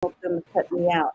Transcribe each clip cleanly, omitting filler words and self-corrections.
want them to cut me out.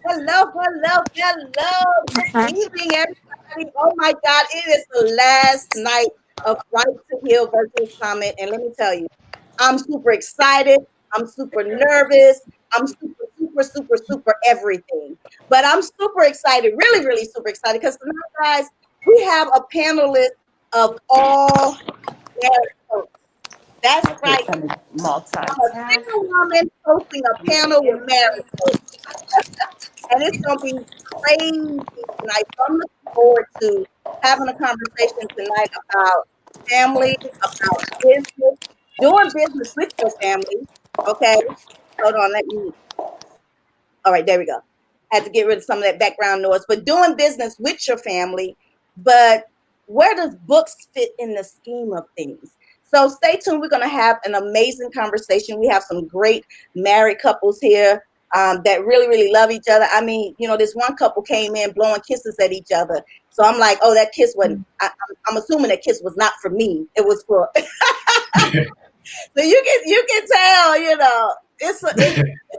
Hello, hello, hello. Good evening, everybody. Oh my God, it is the last night of Right to Heal Virtual Summit. And let me tell you, I'm super excited. I'm super nervous. I'm super, super, super, super everything. But I'm super excited, really, really super excited because tonight, guys, we have a panelist of all married folks. That's right. I'm a single woman hosting a panel with married folks. And it's going to be crazy tonight. So I'm looking forward to having a conversation tonight about family, about business, doing business with your family. Okay. Hold on. All right. There we go. Had to get rid of some of that background noise, but doing business with your family. But where does books fit in the scheme of things? So stay tuned. We're going to have an amazing conversation. We have some great married couples here that really, really love each other. I mean, this one couple came in blowing kisses at each other. So I'm like, oh, that kiss wasn't, I'm assuming that kiss was not for me. It was for, so you can tell, it's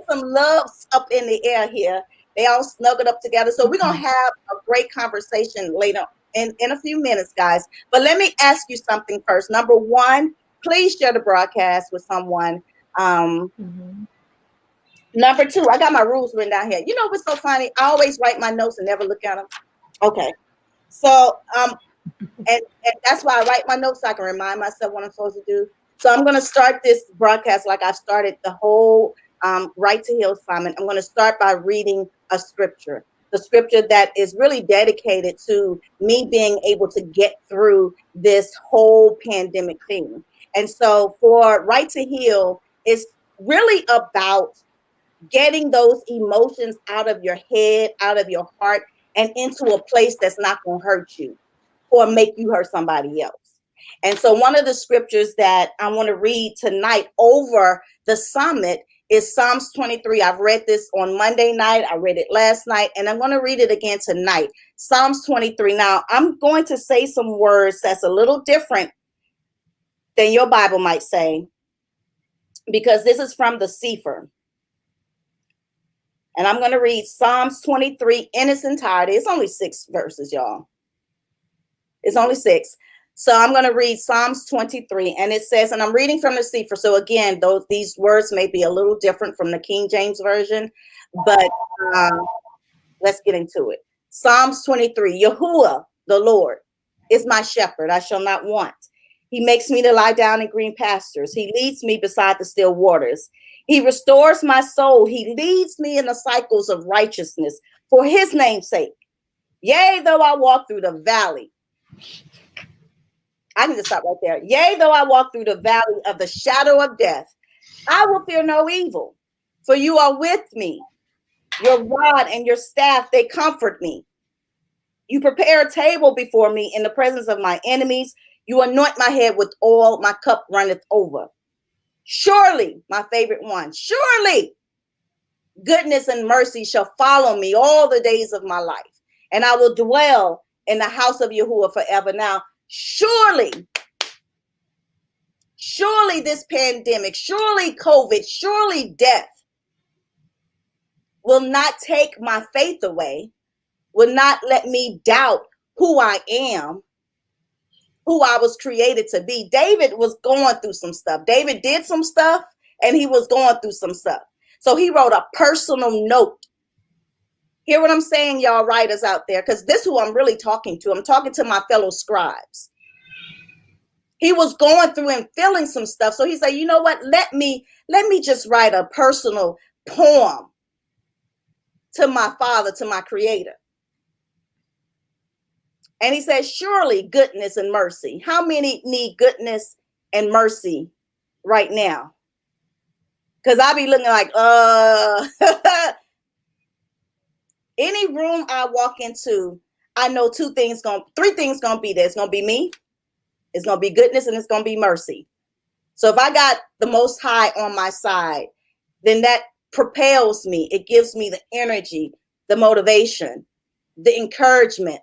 some love up in the air here. They all snuggled up together. So we're going to have a great conversation later in a few minutes, guys. But let me ask you something first. Number one, please share the broadcast with someone. Number two, I got my rules written down here. You know what's so funny? I always write my notes and never look at them. Okay. So, and that's why I write my notes so I can remind myself what I'm supposed to do. So I'm going to start this broadcast like I've started the whole Right to Heal Summit. I'm going to start by reading a scripture, the scripture that is really dedicated to me being able to get through this whole pandemic thing. And so for Right to Heal, it's really about getting those emotions out of your head, out of your heart, and into a place that's not going to hurt you or make you hurt somebody else. And so one of the scriptures that I want to read tonight over the summit is Psalms 23. I've read this on Monday night. I read it last night, and I'm going to read it again tonight. Psalms 23. Now, I'm going to say some words that's a little different than your Bible might say, because this is from the Sefer. And I'm going to read Psalms 23 in its entirety. It's only 6 verses, y'all. It's only 6. So I'm going to read Psalms 23, and it says, and I'm reading from the Sefer. So again, these words may be a little different from the King James Version, but let's get into it. Psalms 23, Yahuwah, the Lord, is my shepherd. I shall not want. He makes me to lie down in green pastures. He leads me beside the still waters. He restores my soul. He leads me in the cycles of righteousness for his name's sake. Yea, though I walk through the valley. I need to stop right there. Yea, though I walk through the valley of the shadow of death, I will fear no evil, for you are with me. Your rod and your staff, they comfort me. You prepare a table before me in the presence of my enemies. You anoint my head with oil. My cup runneth over. Surely, my favorite one, surely goodness and mercy shall follow me all the days of my life, and I will dwell in the house of Yahuwah forever. Now, surely this pandemic, surely COVID, surely death will not take my faith away, will not let me doubt who I am, who I was created to be. David was going through some stuff. David did some stuff, and he was going through some stuff. So he wrote a personal note. Hear what I'm saying, y'all writers out there, because this is who I'm really talking to. I'm talking to my fellow scribes. He was going through and feeling some stuff. So he said, you know what? Let me just write a personal poem to my Father, to my Creator. And he says, surely goodness and mercy. How many need goodness and mercy right now? Because I be looking like, any room I walk into, I know three things gonna be there. It's gonna be me, it's gonna be goodness, and it's gonna be mercy. So if I got the Most High on my side, then that propels me. It gives me the energy, the motivation, the encouragement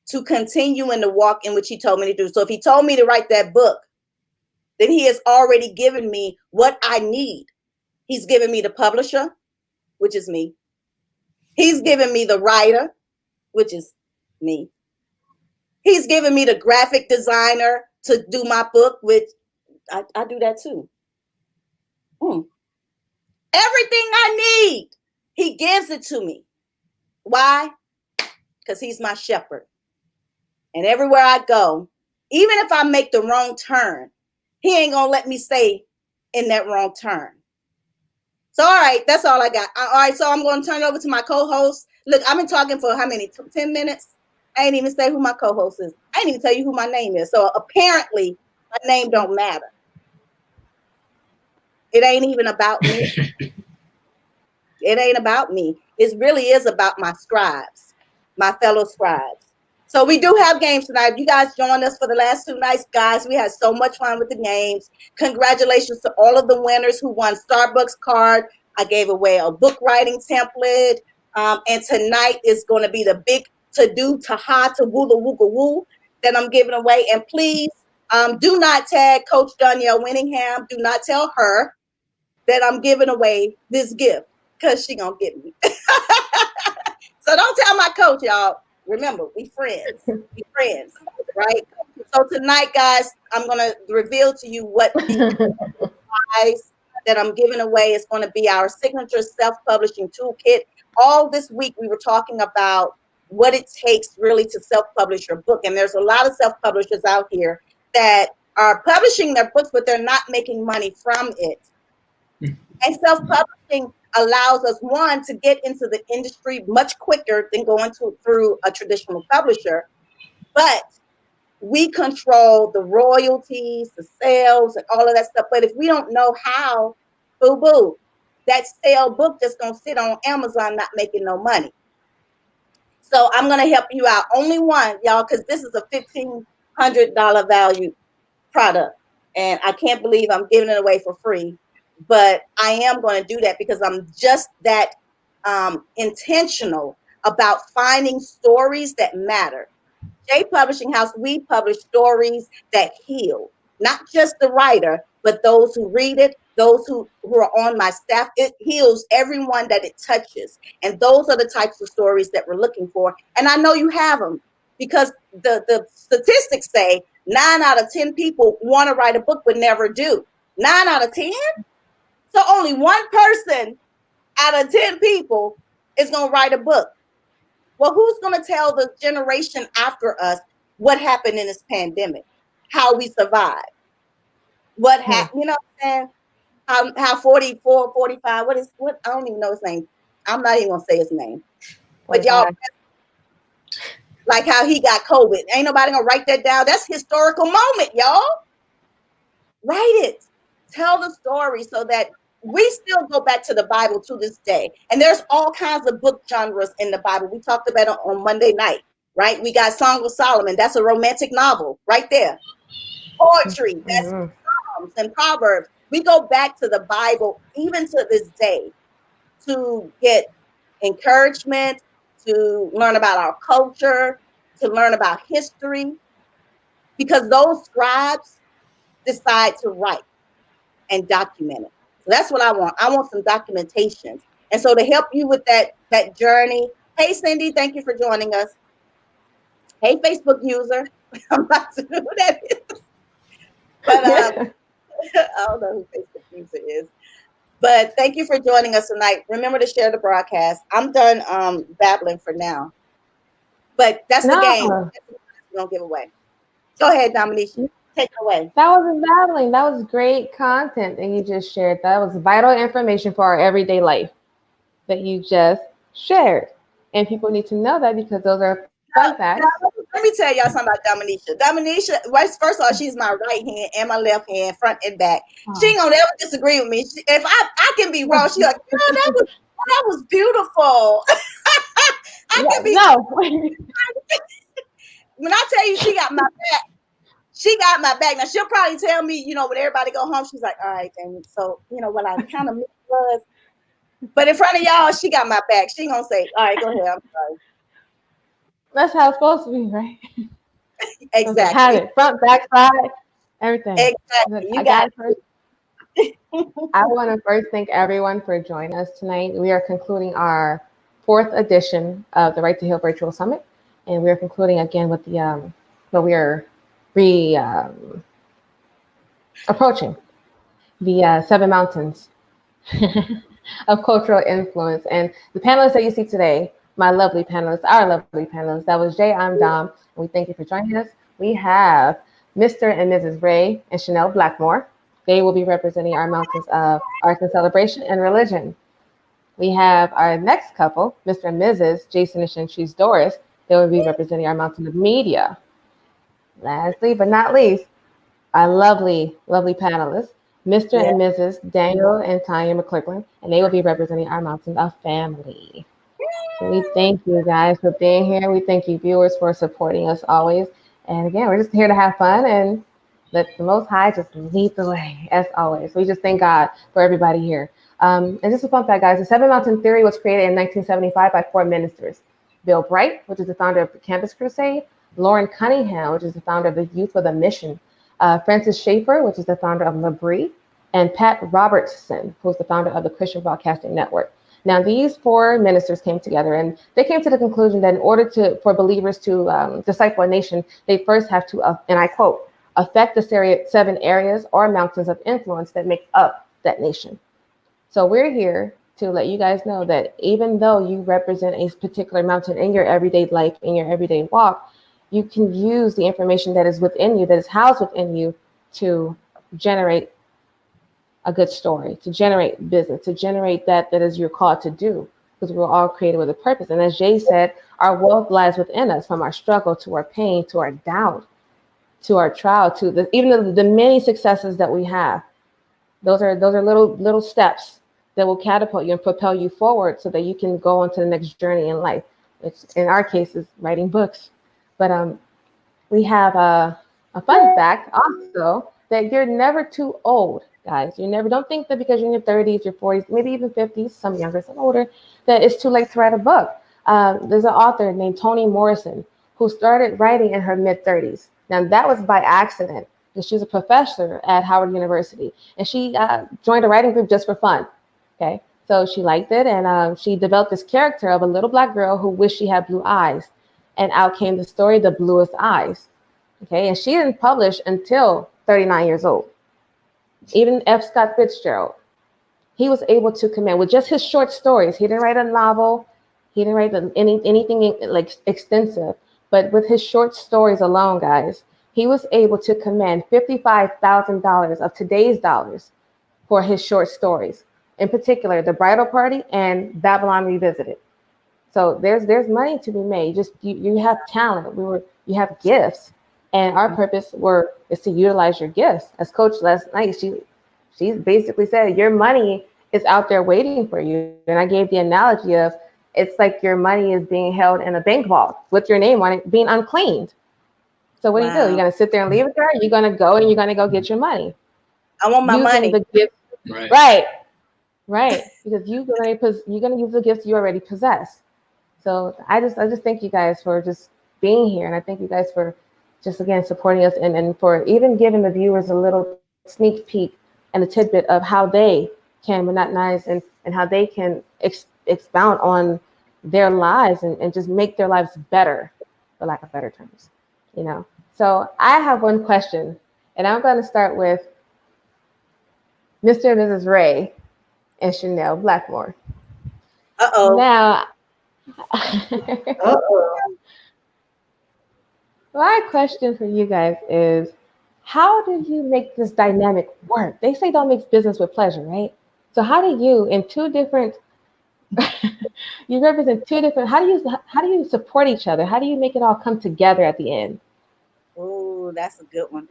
to continue in the walk in which he told me to do. So if he told me to write that book, then he has already given me what I need. He's given me the publisher, which is me. He's given me the writer, which is me. He's given me the graphic designer to do my book, which I do that too. Everything I need, he gives it to me. Why? Because he's my shepherd. And everywhere I go, even if I make the wrong turn, he ain't gonna let me stay in that wrong turn. So, all right, that's all I got. All right, so I'm going to turn it over to my co-host. Look, I've been talking for how many? 10 minutes? I ain't even say who my co-host is. I ain't even tell you who my name is. So apparently, my name don't matter. It ain't even about me. It ain't about me. It really is about my scribes, my fellow scribes. So we do have games tonight. You guys joined us for the last 2 nights, guys. We had so much fun with the games. Congratulations to all of the winners who won Starbucks card. I gave away a book writing template. And tonight is going to be the big to-do, ta-ha, to-woo, the woo woo that I'm giving away. And please do not tag Coach Danielle Winningham. Do not tell her that I'm giving away this gift because she going to get me. So don't tell my coach, y'all. Remember, we friends. We friends, right? So tonight, guys, I'm going to reveal to you what the prize that I'm giving away is going to be our signature self-publishing toolkit. All this week, we were talking about what it takes really to self-publish your book. And there's a lot of self-publishers out here that are publishing their books, but they're not making money from it. And self-publishing allows us, one, to get into the industry much quicker than going through a traditional publisher. But we control the royalties, the sales, and all of that stuff. But if we don't know how, boo-boo, that stale book just going to sit on Amazon not making no money. So I'm going to help you out. Only one, y'all, because this is a $1,500 value product. And I can't believe I'm giving it away for free. But I am going to do that because I'm just that intentional about finding stories that matter. J Publishing House, we publish stories that heal, not just the writer, but those who read it, those who are on my staff. It heals everyone that it touches. And those are the types of stories that we're looking for. And I know you have them because the statistics say 9 out of 10 people want to write a book but never do. 9 out of 10? So only one person out of 10 people is going to write a book. Well, who's going to tell the generation after us what happened in this pandemic, how we survived, what happened, you know what I'm saying? How 44, 45, what, I don't even know his name. I'm not even going to say his name. But y'all, like how he got COVID. Ain't nobody going to write that down. That's historical moment, y'all. Write it. Tell the story so that we still go back to the Bible to this day. And there's all kinds of book genres in the Bible. We talked about it on Monday night, right? We got Song of Solomon. That's a romantic novel right there. Poetry. That's Psalms and Proverbs. We go back to the Bible even to this day to get encouragement, to learn about our culture, to learn about history, because those scribes decide to write and document it. So that's what I want. I want some documentation. And so to help you with that journey, hey, Cindy, thank you for joining us. Hey, Facebook user. I'm not sure who that is. But I don't know who Facebook user is. But thank you for joining us tonight. Remember to share the broadcast. I'm done babbling for now. But that's the game we're going to give away. Go ahead, Dominique. Take it away. That wasn't babbling. That was great content that you just shared. That was vital information for our everyday life that you just shared. And people need to know that because those are fun facts. Let me tell y'all something about Dominisha. Dominisha, first of all, she's my right hand and my left hand, front and back. She ain't gonna ever disagree with me. If I can be wrong, she's like, "Girl, that was beautiful." I can be. No. When I tell you she got my back, she got my back. Now she'll probably tell me, when everybody go home, she's like, "All right, then." So what I kind of missed was, but in front of y'all, she got my back. She ain't gonna say, "All right, go ahead." I'm sorry. That's how it's supposed to be, right? Exactly. Have it front, back, side, everything. Exactly. I got it first. I want to first thank everyone for joining us tonight. We are concluding our 4th edition of the Right to Heal Virtual Summit, and we are concluding again with the but we are approaching the 7 mountains of cultural influence. And the panelists that you see today, my lovely panelists, our lovely panelists, that was Jay, I'm Dom, and we thank you for joining us. We have Mr. and Mrs. Ray and Chanel Blackmore. They will be representing our mountains of arts and celebration and religion. We have our next couple, Mr. and Mrs. Jason and Shantrice Doris. They will be representing our mountain of media. Lastly, but not least, our lovely, lovely panelists, Mr. and Mrs. Daniel and Tanya McClurkin, and they will be representing our mountain of family. So we thank you guys for being here. We thank you viewers for supporting us always. And again, we're just here to have fun and let the Most High just lead the way, as always. We just thank God for everybody here. And just a fun fact, guys, the 7 Mountain Theory was created in 1975 by 4 ministers. Bill Bright, which is the founder of the Campus Crusade, Lauren Cunningham, which is the founder of the Youth for the Mission, Francis Schaeffer, which is the founder of Labrie, and Pat Robertson, who's the founder of the Christian Broadcasting Network. Now, these 4 ministers came together, and they came to the conclusion that in order for believers to disciple a nation, they first have to, and I quote, affect the 7 areas or mountains of influence that make up that nation. So we're here to let you guys know that even though you represent a particular mountain in your everyday life, in your everyday walk, you can use the information that is within you, that is housed within you, to generate a good story, to generate business, to generate that is your call to do, because we're all created with a purpose. And as Jay said, our wealth lies within us, from our struggle to our pain, to our doubt, to our trial, to even the many successes that we have. Those are little steps that will catapult you and propel you forward so that you can go on to the next journey in life. It's, in our case, is writing books. But we have a fun fact also, that you're never too old, guys. Don't think that because you're in your 30s, your 40s, maybe even 50s, some younger, some older, that it's too late to write a book. There's an author named Toni Morrison who started writing in her mid-30s. Now, that was by accident, because she's a professor at Howard University, and she joined a writing group just for fun. Okay, so she liked it, and she developed this character of a little Black girl who wished she had blue eyes, and out came the story, The Bluest Eyes. Okay, and she didn't publish until 39 years old. Even F. Scott Fitzgerald, he was able to command with just his short stories. He didn't write a novel, he didn't write anything like extensive, but with his short stories alone, guys, he was able to command $55,000 of today's dollars for his short stories. In particular, The Bridal Party and Babylon Revisited. So there's money to be made. Just you have talent. You have gifts, and our purpose is to utilize your gifts. As Coach last night, she basically said your money is out there waiting for you. And I gave the analogy of, it's like your money is being held in a bank vault with your name on it, being unclaimed. So what do? You're gonna sit there and leave it there? You're gonna go and you're gonna go get your money. I want my money. The gift, right. Because you're gonna use the gifts you already possess. So I just thank you guys for just being here, and I thank you guys for just again supporting us, and for even giving the viewers a little sneak peek and a tidbit of how they can monetize and how they can expound on their lives and just make their lives better, for lack of better terms. So I have one question, and I'm going to start with Mr. and Mrs. Ray and Chanel Blackmore. Now, my question for you guys is, how do you make this dynamic work? They say don't mix business with pleasure, right? So how do you, in 2 different You represent two different. How do you support each other? How do you make it all come together at the end? Oh, that's a good one.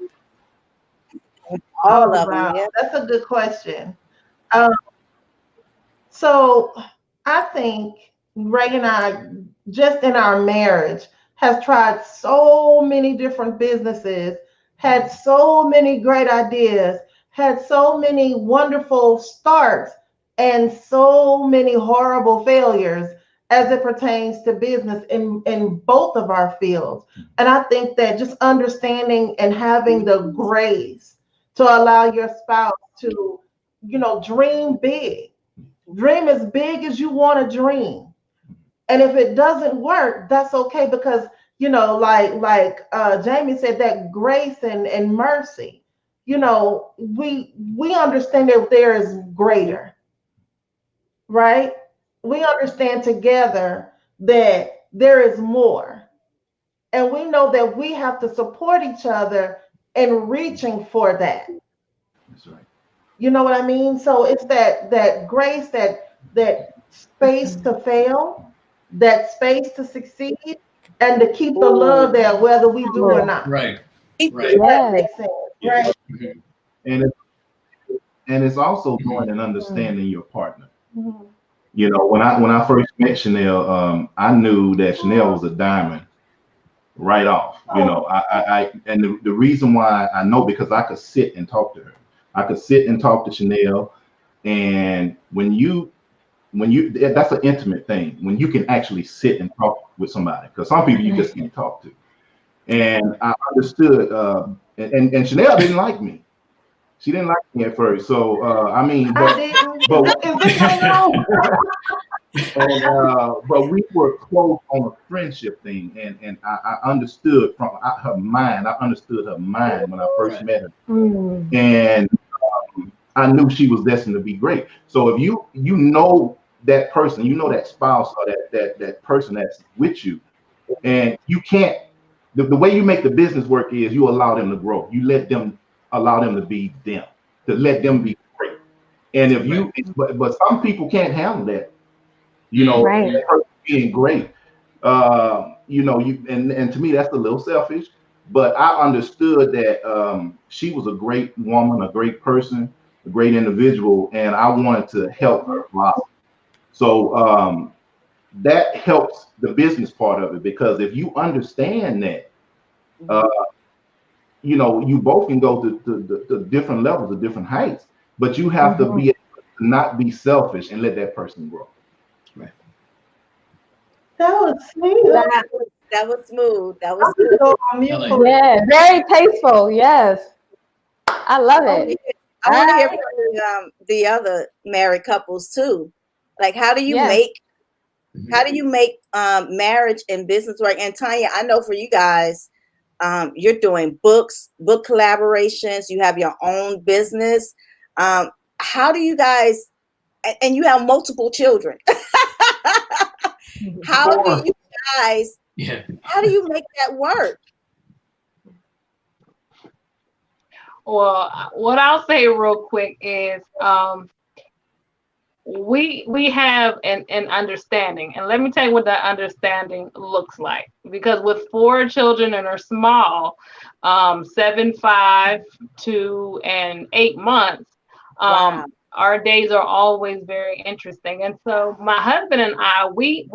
Oh All of them, wow, yeah. that's a good question. Um, so I think Ray and I, just in our marriage, has tried so many different businesses, had so many great ideas, had so many wonderful starts, and so many horrible failures as it pertains to business in both of our fields. And I think that just understanding and having the grace to allow your spouse to, dream big. Dream as big as you want to dream. And if it doesn't work, that's okay, because like Jamie said, that grace and mercy. We understand that there is greater, right? We understand together that there is more. And we know that we have to support each other in reaching for that. That's right. You know what I mean? So it's that grace, that space to fail, that space to succeed, and to keep the love Ooh, there whether we do or Yeah. not. Right. keep Right. it If that Yes. makes sense, Yeah. right? Mhm. And it's also Mhm. knowing and understanding your partner. Mhm. When I first met Chanel, I knew that Chanel was a diamond right off. And the reason why I know, because I could sit and talk to her. I could sit and talk to Chanel, and when you that's an intimate thing when you can actually sit and talk with somebody, because some people you just can't talk to. And I understood, and Chanel didn't like me. She didn't like me at first. So I mean, I didn't. Is but this thing on? but we were close on a friendship thing, and I understood from her mind. I understood her mind when I first Right. met her, Mm. and I knew she was destined to be great. So if you know that person, you know that spouse, or that person that's with you, and you can't. The way you make the business work is you allow them to grow. You allow them to be them, to let them be great. And if Right. you, but some people can't handle that. Right. That person being great. And to me that's a little selfish. But I understood that she was a great woman, a great person, a great individual, and I wanted to help her blossom. So that helps the business part of it, because if you understand that, uh, you both can go to different levels, to different heights, but you have to Mhm. be able to not be selfish and let that person grow. Right. That was sweet. that was smooth. That was I'm gonna smooth. go on mute I like for that. Yeah. Very tasteful. Yes. I love I want to it. hear, I All want to hear right. from the other married couples too. Like, how do you Yes. make Mhm. how do you make marriage and business work? And Tanya, I know for you guys, you're doing book collaborations. You have your own business. Um, how do you guys? And you have multiple children. How do Or you guys? Yeah. How do you make that work? Well, what I'll say real quick is we have an understanding, and let me tell you what that understanding looks like. Because with 4 children and are small, 7, 5, 2, and 8 months, Wow. our days are always very interesting. And so my husband and I, we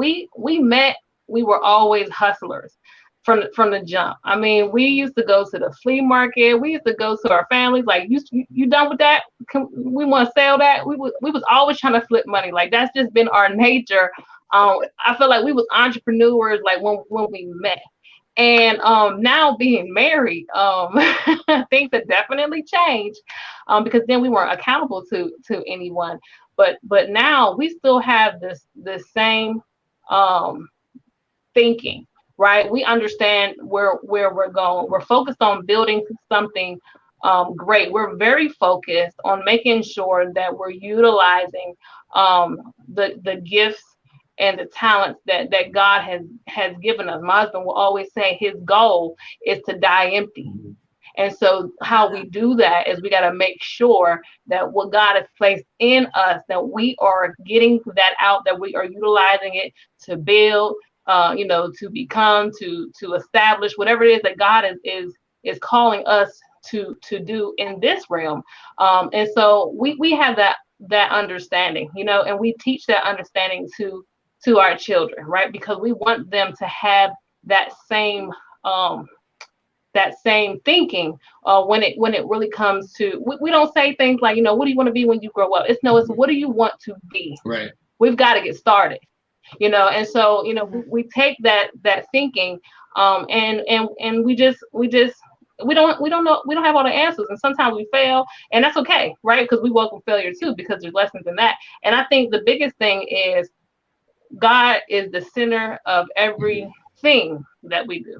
met. We were always hustlers from the jump. I mean, we used to go to the flea market. We used to go to our families like, you done with that? We want to sell that. We was always trying to flip money. Like, that's just been our nature. I feel like we was entrepreneurs like when we met. And now being married, things have definitely changed, because then we weren't accountable to anyone. But now we still have this same um, thinking, right? We understand where we're going. We're focused on building something great. We're very focused on making sure that we're utilizing the gifts and the talents that God has given us. My husband will always say his goal is to die empty. Mhm. And so how we do that is we got to make sure that what God has placed in us, that we are getting that out, that we are utilizing it to build, to become, to establish whatever it is that God is calling us to do in this realm. And so we have that understanding, and we teach that understanding to our children, right? Because we want them to have that same thinking when it really comes to, we don't say things like, what do you want to be when you grow up? It's what do you want to be? Right. We've got to get started, and so, we take that thinking, and we don't know, we don't have all the answers, and sometimes we fail, and that's okay, right? Because we welcome failure too, because there's lessons in that. And I think the biggest thing is God is the center of everything that we do.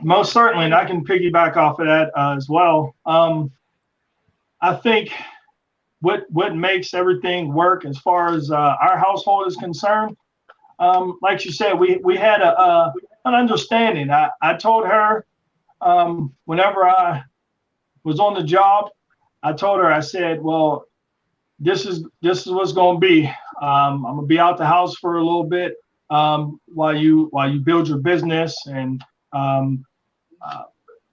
Most certainly, and I can piggyback off of that as well. I think what makes everything work as far as our household is concerned, like you said, we had an understanding. I told her whenever I was on the job, I told her, I said, well, this is what's going to be. I'm going to be out the house for a little bit while you build your business, and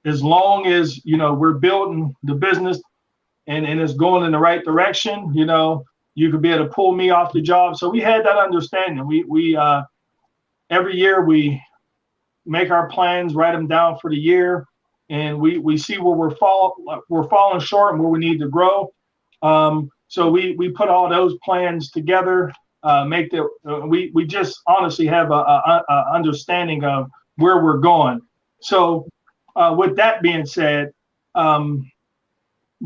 as long as we're building the business and it's going in the right direction, you could be able to pull me off the job. So we had that understanding. We every year we make our plans, write them down for the year, and we see where we're falling short and where we need to grow. So we put all those plans together, we just honestly have a understanding of where we're going. So with that being said,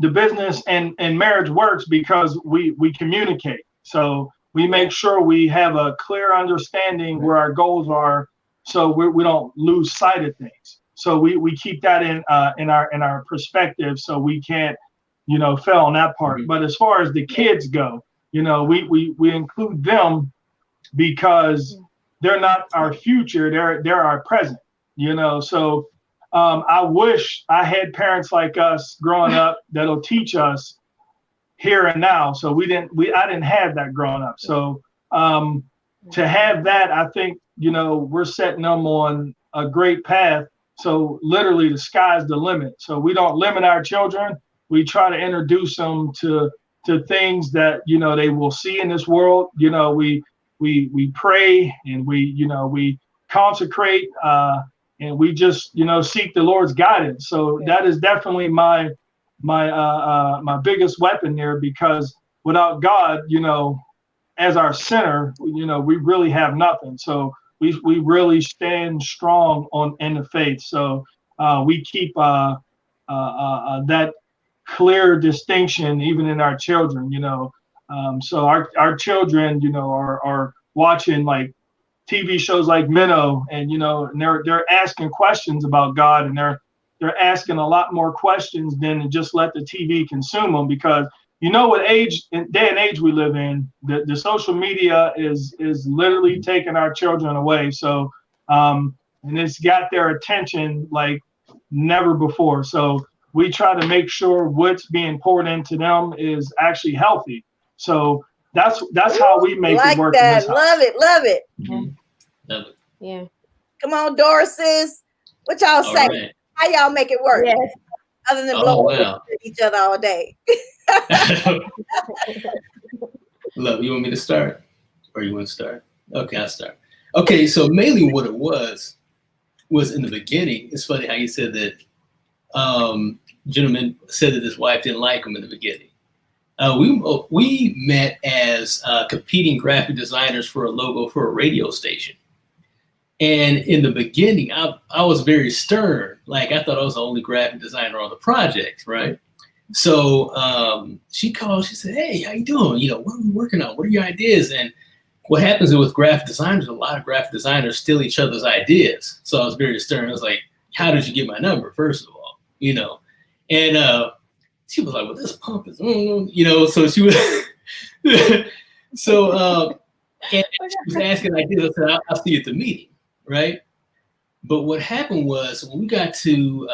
the business and marriage works because we communicate. So we make sure we have a clear understanding where our goals are, so we don't lose sight of things. So we keep that in our perspective, so we can't fail on that part. But as far as the kids go, we include them because they're not our future, they're our present. So I wish I had parents like us growing up that'll teach us here and now. So I didn't have that growing up. So to have that, I think we're setting them on a great path. So literally the sky's the limit. So we don't limit our children. We try to introduce them to things that they will see in this world. We pray, and we consecrate, and we just seek the Lord's guidance. So that is definitely my biggest weapon there, because without God, as our center, we really have nothing. So we really stand strong in the faith. So we keep that clear distinction even in our children. So our children, are watching like TV shows like Minnow, and and they're asking questions about God, and they're asking a lot more questions than to just let the TV consume them, because what day and age we live in, the social media is literally taking our children away. So and it's got their attention like never before. So we try to make sure what's being poured into them is actually healthy. So that's how we make it work. That. Love it. Mm-hmm. Love it. Yeah. Come on, Doris. What y'all say? Right. How y'all make it work? Yes. Other than blowing at each other all day. Love, you want me to start? Or you want to start? Okay, I'll start. Okay, so mainly what it was in the beginning. It's funny how you said that gentleman said that his wife didn't like him in the beginning. We met as competing graphic designers for a logo for a radio station. And in the beginning, I was very stern. Like, I thought I was the only graphic designer on the project, right? So she called, she said, hey, how you doing? What are we working on? What are your ideas? And what happens with graphic designers, a lot of graphic designers steal each other's ideas. So I was very stern. I was like, how did you get my number, first of all? And she was like, well, this pump is, so she was, and she was asking ideas. I said, I'll see you at the meeting, right? But what happened was when we got to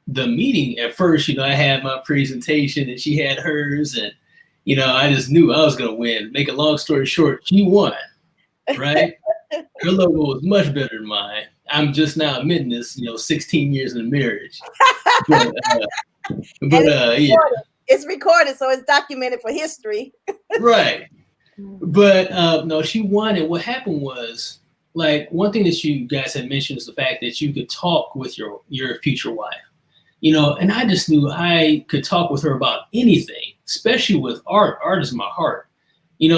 the meeting at first, I had my presentation and she had hers, and I just knew I was gonna win. Make a long story short, she won, right? Her logo was much better than mine. I'm just now admitting this, 16 years in marriage. But yeah. It's recorded, so it's documented for history. Right. But no, she won. And what happened was, like, one thing that you guys had mentioned is the fact that you could talk with your future wife, and I just knew I could talk with her about anything, especially with art. Art is my heart,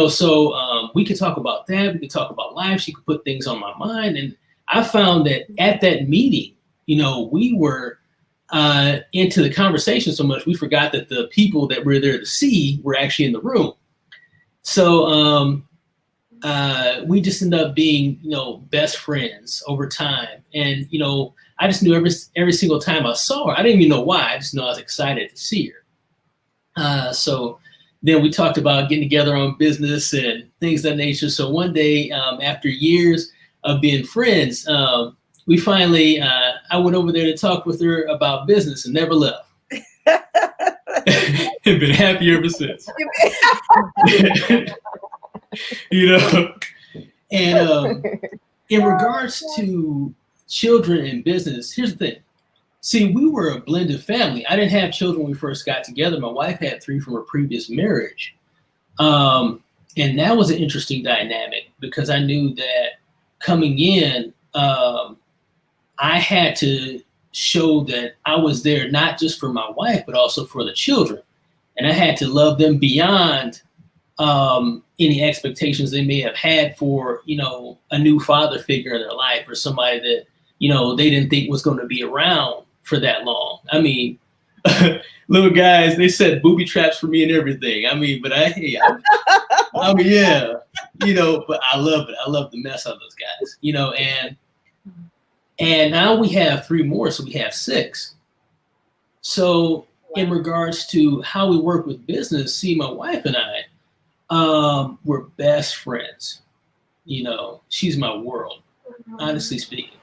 so we could talk about that. We could talk about life. She could put things on my mind. And I found that at that meeting, we were into the conversation so much, we forgot that the people that we're there to see were actually in the room. So we just ended up being, best friends over time. And, I just knew every single time I saw her, I didn't even know why. I just know I was excited to see her. So then we talked about getting together on business and things of that nature. So one day, after years of being friends, we finally, I went over there to talk with her about business and never left. I've been happy ever since. And in regards to children and business, here's the thing. See, we were a blended family. I didn't have children when we first got together. My wife had 3 from her previous marriage. And that was an interesting dynamic because I knew that coming in, I had to show that I was there not just for my wife, but also for the children. And I had to love them beyond any expectations they may have had for, a new father figure in their life or somebody that, they didn't think was going to be around for that long. I mean, little guys, they set booby traps for me and everything. I mean, but yeah, but I love it. I love the mess out of those guys, and now we have 3 more, so we have 6. So in regards to how we work with business, see, my wife and I, we're best friends. She's my world, honestly speaking.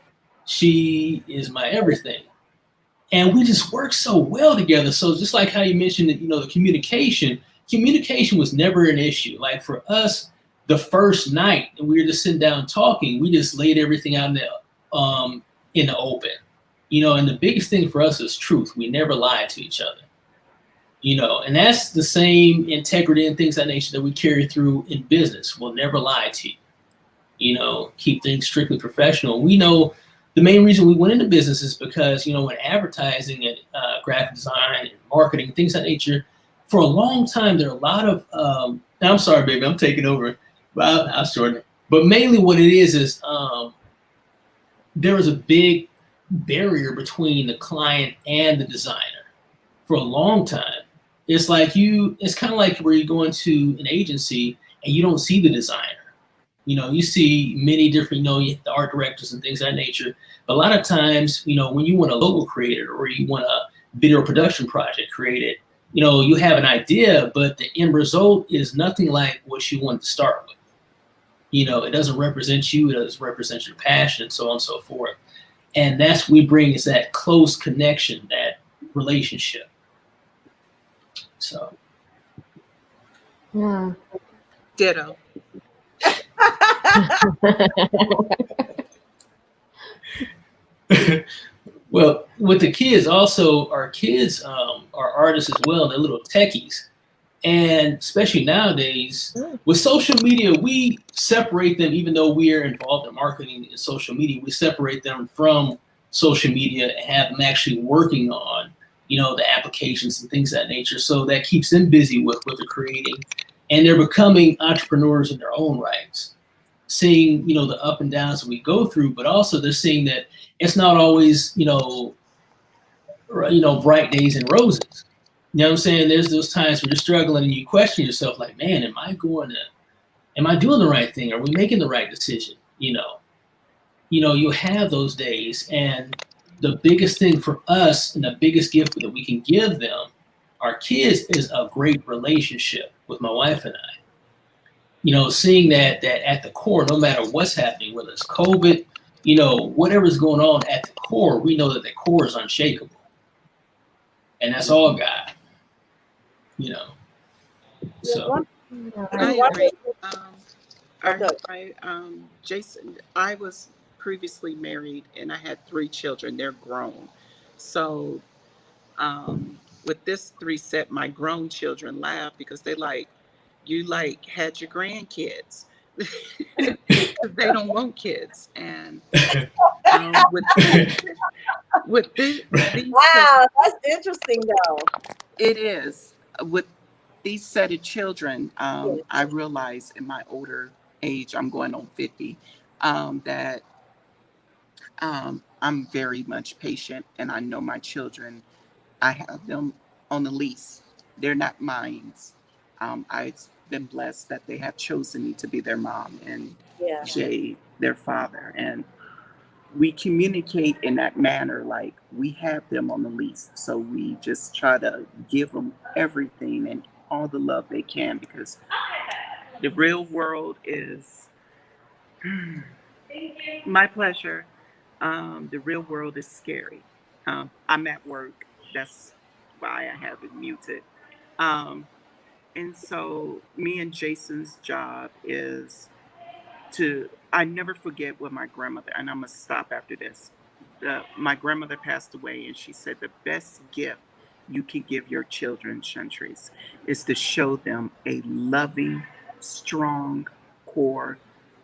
She is my everything. And we just work so well together. So just like how you mentioned that, the communication was never an issue. Like for us, the first night, and we were just sitting down talking, we just laid everything out in the open, and the biggest thing for us is truth. We never lied to each other, and that's the same integrity and things of that nature that we carry through in business. We'll never lie to you, keep things strictly professional. We know the main reason we went into business is because, when advertising and graphic design and marketing, things of that nature, for a long time, there are a lot of, I'm sorry, baby, I'm taking over, but I'll shorten it. But mainly what it is there was a big barrier between the client and the designer for a long time. It's like it's kind of like where you go into an agency and you don't see the designer. You see many different, the art directors and things of that nature. But a lot of times, when you want a logo created or you want a video production project created, you have an idea, but the end result is nothing like what you want to start with. It doesn't represent you. It doesn't represent your passion and so on and so forth. And that's what we bring is that close connection, that relationship. So. Yeah. Ditto. Well, with the kids also, our kids are artists as well. They're little techies. And especially nowadays, with social media, we separate them, even though we are involved in marketing and social media, we separate them from social media and have them actually working on, the applications and things of that nature. So that keeps them busy with what they're creating. And they're becoming entrepreneurs in their own rights, seeing, the up and downs that we go through, but also they're seeing that it's not always, bright days and roses. You know what I'm saying? There's those times where you're struggling and you question yourself like, man, am I doing the right thing? Are we making the right decision? You have those days, and the biggest thing for us and the biggest gift that we can give them, our kids, is a great relationship with my wife and I. Seeing that at the core, no matter what's happening, whether it's COVID, you know, whatever's going on at the core, we know that the core is unshakable. And that's all God, you know. So I agree. Jason, I was previously married and I had 3 children. They're grown. So with this 3 set, my grown children laugh because they like, you like had your grandkids. Because they don't want kids. And with these wow, that's interesting though. it is. With these set of children, I realize in my older age, I'm going on 50, that I'm very much patient, and I know my children, I have them on a lease. They're not mine. I've been blessed that they have chosen me to be their mom and Jay, their father. And we communicate in that manner, like we have them on the lease. So we just try to give them everything and all the love they can, because the real world is my pleasure. The real world is scary. I'm at work. That's why I have it muted. And so me and Jason's job is I never forget what my grandmother, and I'm going to stop after this. My grandmother passed away, and she said the best gift you can give your children, Chantrice, is to show them a loving, strong, core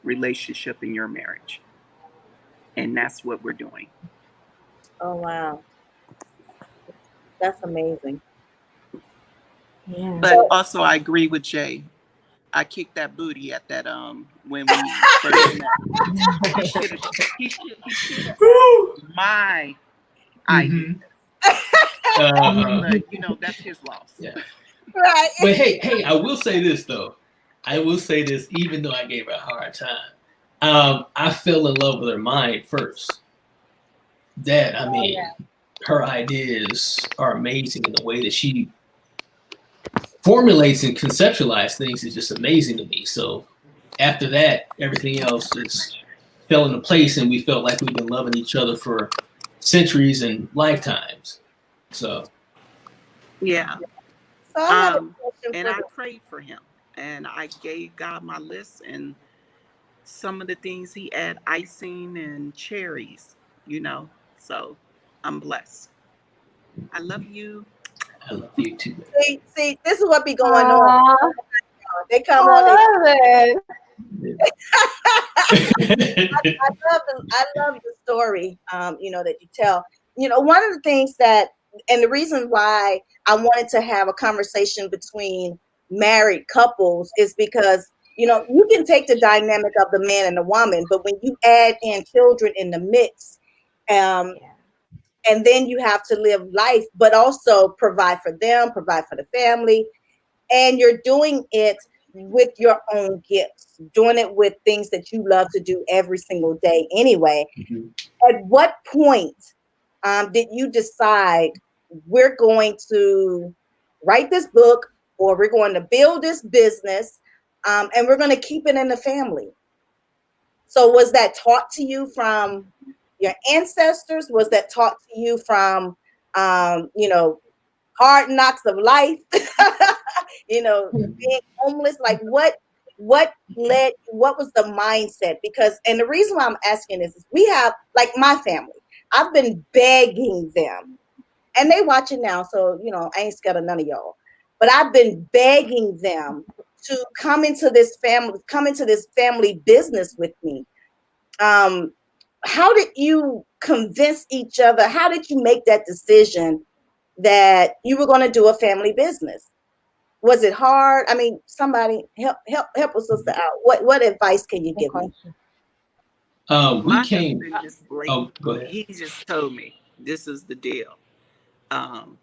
relationship in your marriage. And that's what we're doing. Oh, wow. That's amazing. Yeah. But also, I agree with Jay. I kicked that booty at that when we first met. He should have my idea. But you know, that's his loss. Yeah. Right. But hey, I will say this though. I will say this, even though I gave her a hard time. I fell in love with her mind first. That, I mean, her ideas are amazing, and the way that she formulates and conceptualizes things is just amazing to me. So after that, everything else just fell into place, and we felt like we've been loving each other for centuries and lifetimes. So yeah. So I have a question and for I prayed for him, and I gave God my list, and some of the things he add icing and cherries, you know. So I'm blessed. I love you. I love you too. See, this is what be going on. They come on. I love it. I love the story, you know, that you tell. You know, one of the things that, and the reason why I wanted to have a conversation between married couples is because, you know, you can take the dynamic of the man and the woman, but when you add in children in the mix, and then you have to live life, but also provide for them, provide for the family, and you're doing it with your own gifts, doing it with things that you love to do every single day anyway. Mm-hmm. At what point did you decide we're going to write this book, or we're going to build this business, and we're going to keep it in the family? So was that taught to you from your ancestors? Was that taught to you from, you know, hard knocks of life, you know, being homeless? Like what was the mindset? Because, and the reason why I'm asking this is we have, like my family, I've been begging them, and they watching now. So, you know, I ain't scared of none of y'all, but I've been begging them to come into this family business with me. How did you convince each other? How did you make that decision that you were going to do a family business? Was it hard? I mean, somebody help a sister out. What advice can you give me? We came. Oh, go ahead. He just told me this is the deal. I'm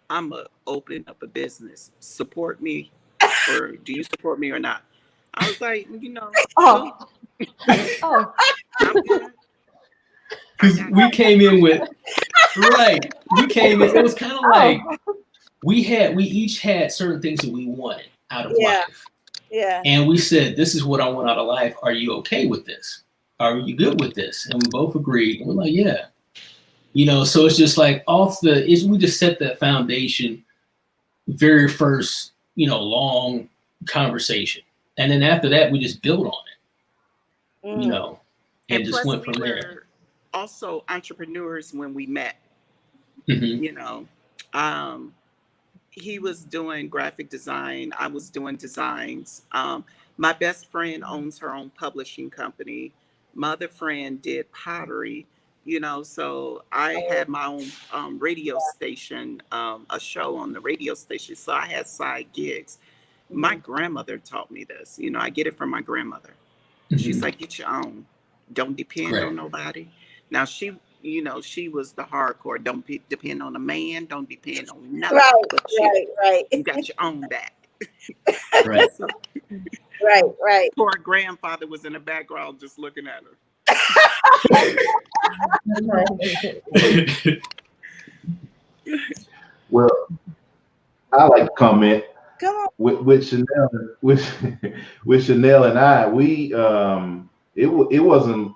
gonna open up a business. Support me, or do you support me or not? I was like, you know. I'm good. Because we came in with we came in. It was kind of like we each had certain things that we wanted out of life. Yeah. And we said, this is what I want out of life. Are you okay with this? are you good with this? And we both agreed. And we're like, yeah. You know, so it's just like we just set that foundation very first, you know, long conversation. And then after that, we just built on it, you know, and just went from there. Also entrepreneurs when we met, Mm-hmm. you know, he was doing graphic design. I was doing designs. My best friend owns her own publishing company. My other friend did pottery, you know, so I had my own radio station, a show on the radio station. So I had side gigs. My grandmother taught me this. You know, I get it from my grandmother. She's like, get your own. Don't depend on nobody. Now you know, she was the hardcore. Don't depend on a man. Don't depend on nothing. Right. You got your own back. Right. So, Right. poor grandfather was in the background just looking at her. Well, I like to comment. Come on. With Chanel, with Chanel and I, we it wasn't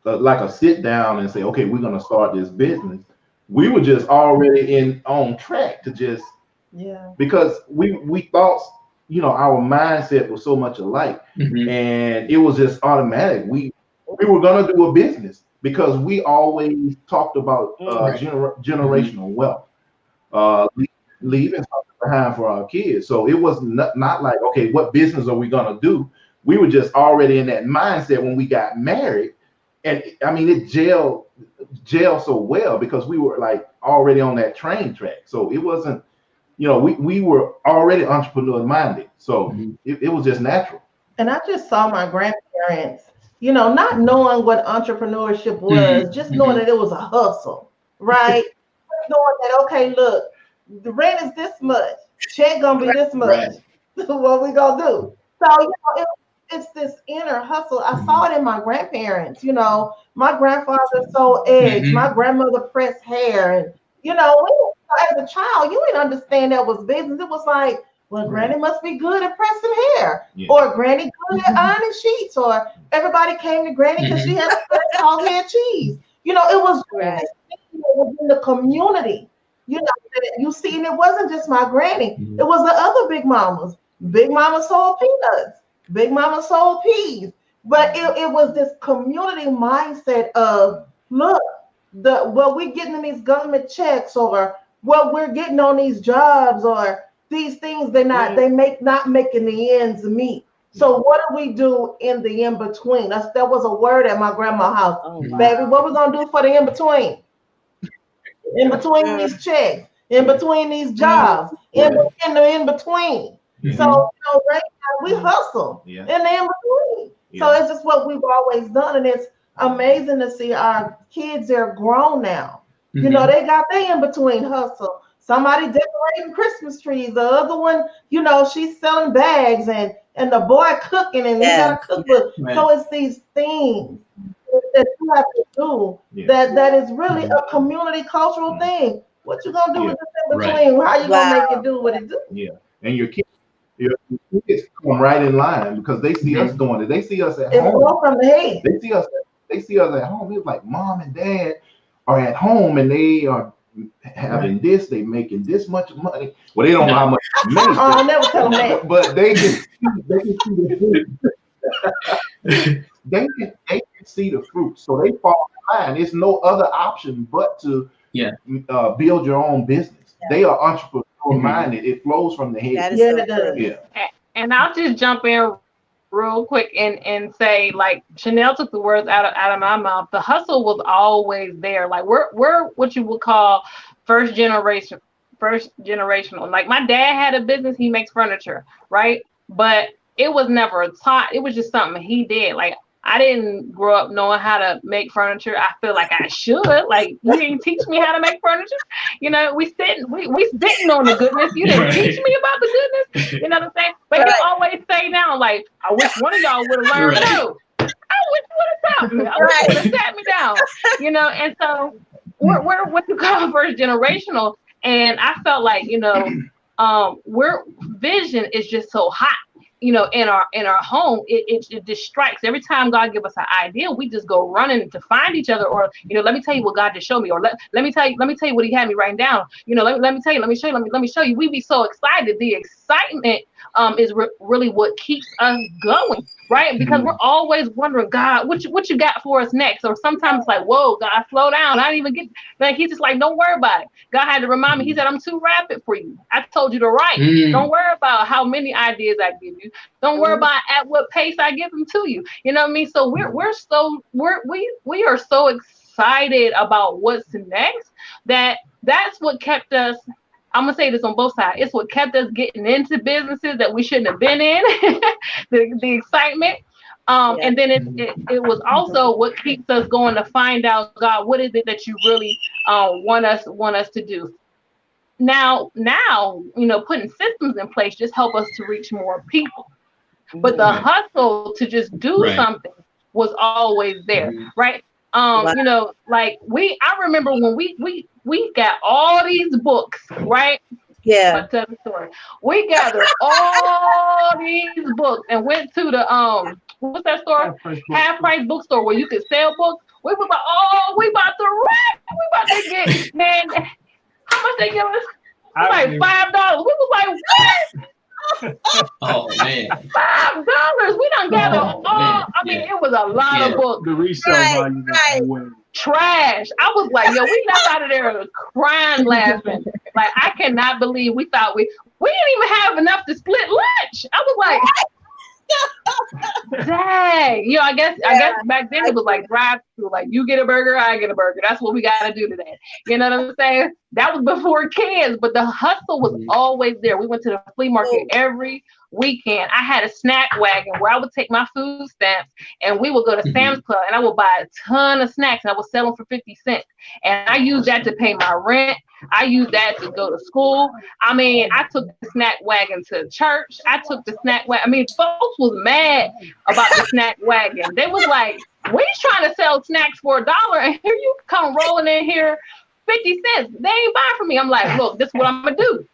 like a sit down and say, okay, we're gonna start this business. We were just already on track to just because we thought, you know, our mindset was so much alike, and it was just automatic. We were gonna do a business because we always talked about generational wealth, leaving something behind for our kids. So it was not like, okay, what business are we gonna do? We were just already in that mindset when we got married, and I mean it gelled so well because we were like already on that train track. So it wasn't, you know, we were already entrepreneur minded. So it was just natural. And I just saw my grandparents, you know, not knowing what entrepreneurship was, just knowing that it was a hustle, right? Knowing that, okay, look, the rent is this much, check gonna be this much. What we gonna do? So, you know, it's this inner hustle. I saw it in my grandparents, you know, my grandfather sewed eggs, my grandmother pressed hair, and you know, as a child, you didn't understand that was business. It was like, well, Granny must be good at pressing hair, or Granny good at ironing sheets, or everybody came to Granny because she had a press called head cheese. You know, it was in the community. You know, you see, and it wasn't just my granny. It was the other big mamas. Big mama sold peanuts. Big mama sold peas. But it was this community mindset of, look, what we're getting in these government checks, or what we're getting on these jobs, or these things not making the ends meet. So what do we do in the in between? That was a word at my grandma's house. Oh, wow. Baby, what we gonna do for the in between? In between these checks, in between these jobs, in the in between. So, you know, right now we hustle in the in between. So it's just what we've always done, and it's amazing to see our kids. They're grown now. You know, they got their in between hustle. Somebody decorating Christmas trees. The other one, you know, she's selling bags, and the boy cooking, and he got a cookbook. So it's these things that you have to do that is really a community cultural thing. What you gonna do with this in between? How you gonna make it do what it do? And your kids come right in line because they see us doing it. They see us at home. From the head. They see us at home. It's like mom and dad are at home and they are having this. They making this much money. Well, they don't know how much they make. I never tell them that. But they can see the fruit. They can see the fruit. So they fall in line. There's no other option but to build your own business. They are entrepreneur minded. It flows from the head. That is so true. And I'll just jump in real quick and say, like, Chanel took the words out of my mouth. The hustle was always there. Like we're what you would call first generational. Like my dad had a business, he makes furniture, right? But it was never taught. It was just something he did. Like I didn't grow up knowing how to make furniture. I feel like I should. Like you didn't teach me how to make furniture. You know, we sitting on the goodness. You didn't teach me about the goodness. You know what I'm saying? But he always say now, like, I wish one of y'all would have learned. No, I wish you would have taught me. I wish you would have sat me down. You know, and so we're what you call first generational. And I felt like, you know, we're vision is just so hot. you know, in our home, it distracts. Every time God give us an idea, we just go running to find each other, or, you know, let me tell you what God just showed me, or let me tell you what he had me writing down. You know, let me tell you, let me show you. We be so excited. The excitement is really what keeps us going, right? Because we're always wondering, God, what you got for us next? Or sometimes it's like, whoa, God, slow down. I didn't even get, like, he's just like, don't worry about it. God had to remind me. He said, I'm too rapid for you. I told you to write. Don't worry about how many ideas I give you. Don't worry about at what pace I give them to you. You know what I mean? So we are so excited about what's next, that's what kept us. I'm gonna say this on both sides. It's what kept us getting into businesses that we shouldn't have been in. the excitement. And then it was also what keeps us going to find out, God, what is it that you really want us to do? Now, you know, putting systems in place just help us to reach more people. But the hustle to just do something was always there, right? You know, like I remember when we got all these books, right? Yeah. I'll tell the story. We gathered all these books and went to the what's that store? Half price bookstore where you could sell books. We was like, oh, we about to wreck. We about to get, man. How much they give us? Like $5. We was like, what? Oh man, $5. We done gathered all. I mean, it was a lot of books. The resale value was trash. I was like, yo, we left out of there crying, laughing. Like, I cannot believe we thought we didn't even have enough to split lunch. I was like, dang. You know, I guess back then it was like drive through, like you get a burger, I get a burger. That's what we gotta do today. You know what I'm saying? That was before kids, but the hustle was always there. We went to the flea market every weekend. I had a snack wagon where I would take my food stamps and we would go to Sam's Club and I would buy a ton of snacks and I would sell them for 50 cents. And I used that to pay my rent. I used that to go to school. I mean, I took the snack wagon to church. I took the snack wagon. I mean, folks was mad about the snack wagon. They was like, we trying to sell snacks for $1 and here you come rolling in here 50 cents. They ain't buying from me. I'm like, look, this is what I'm gonna do.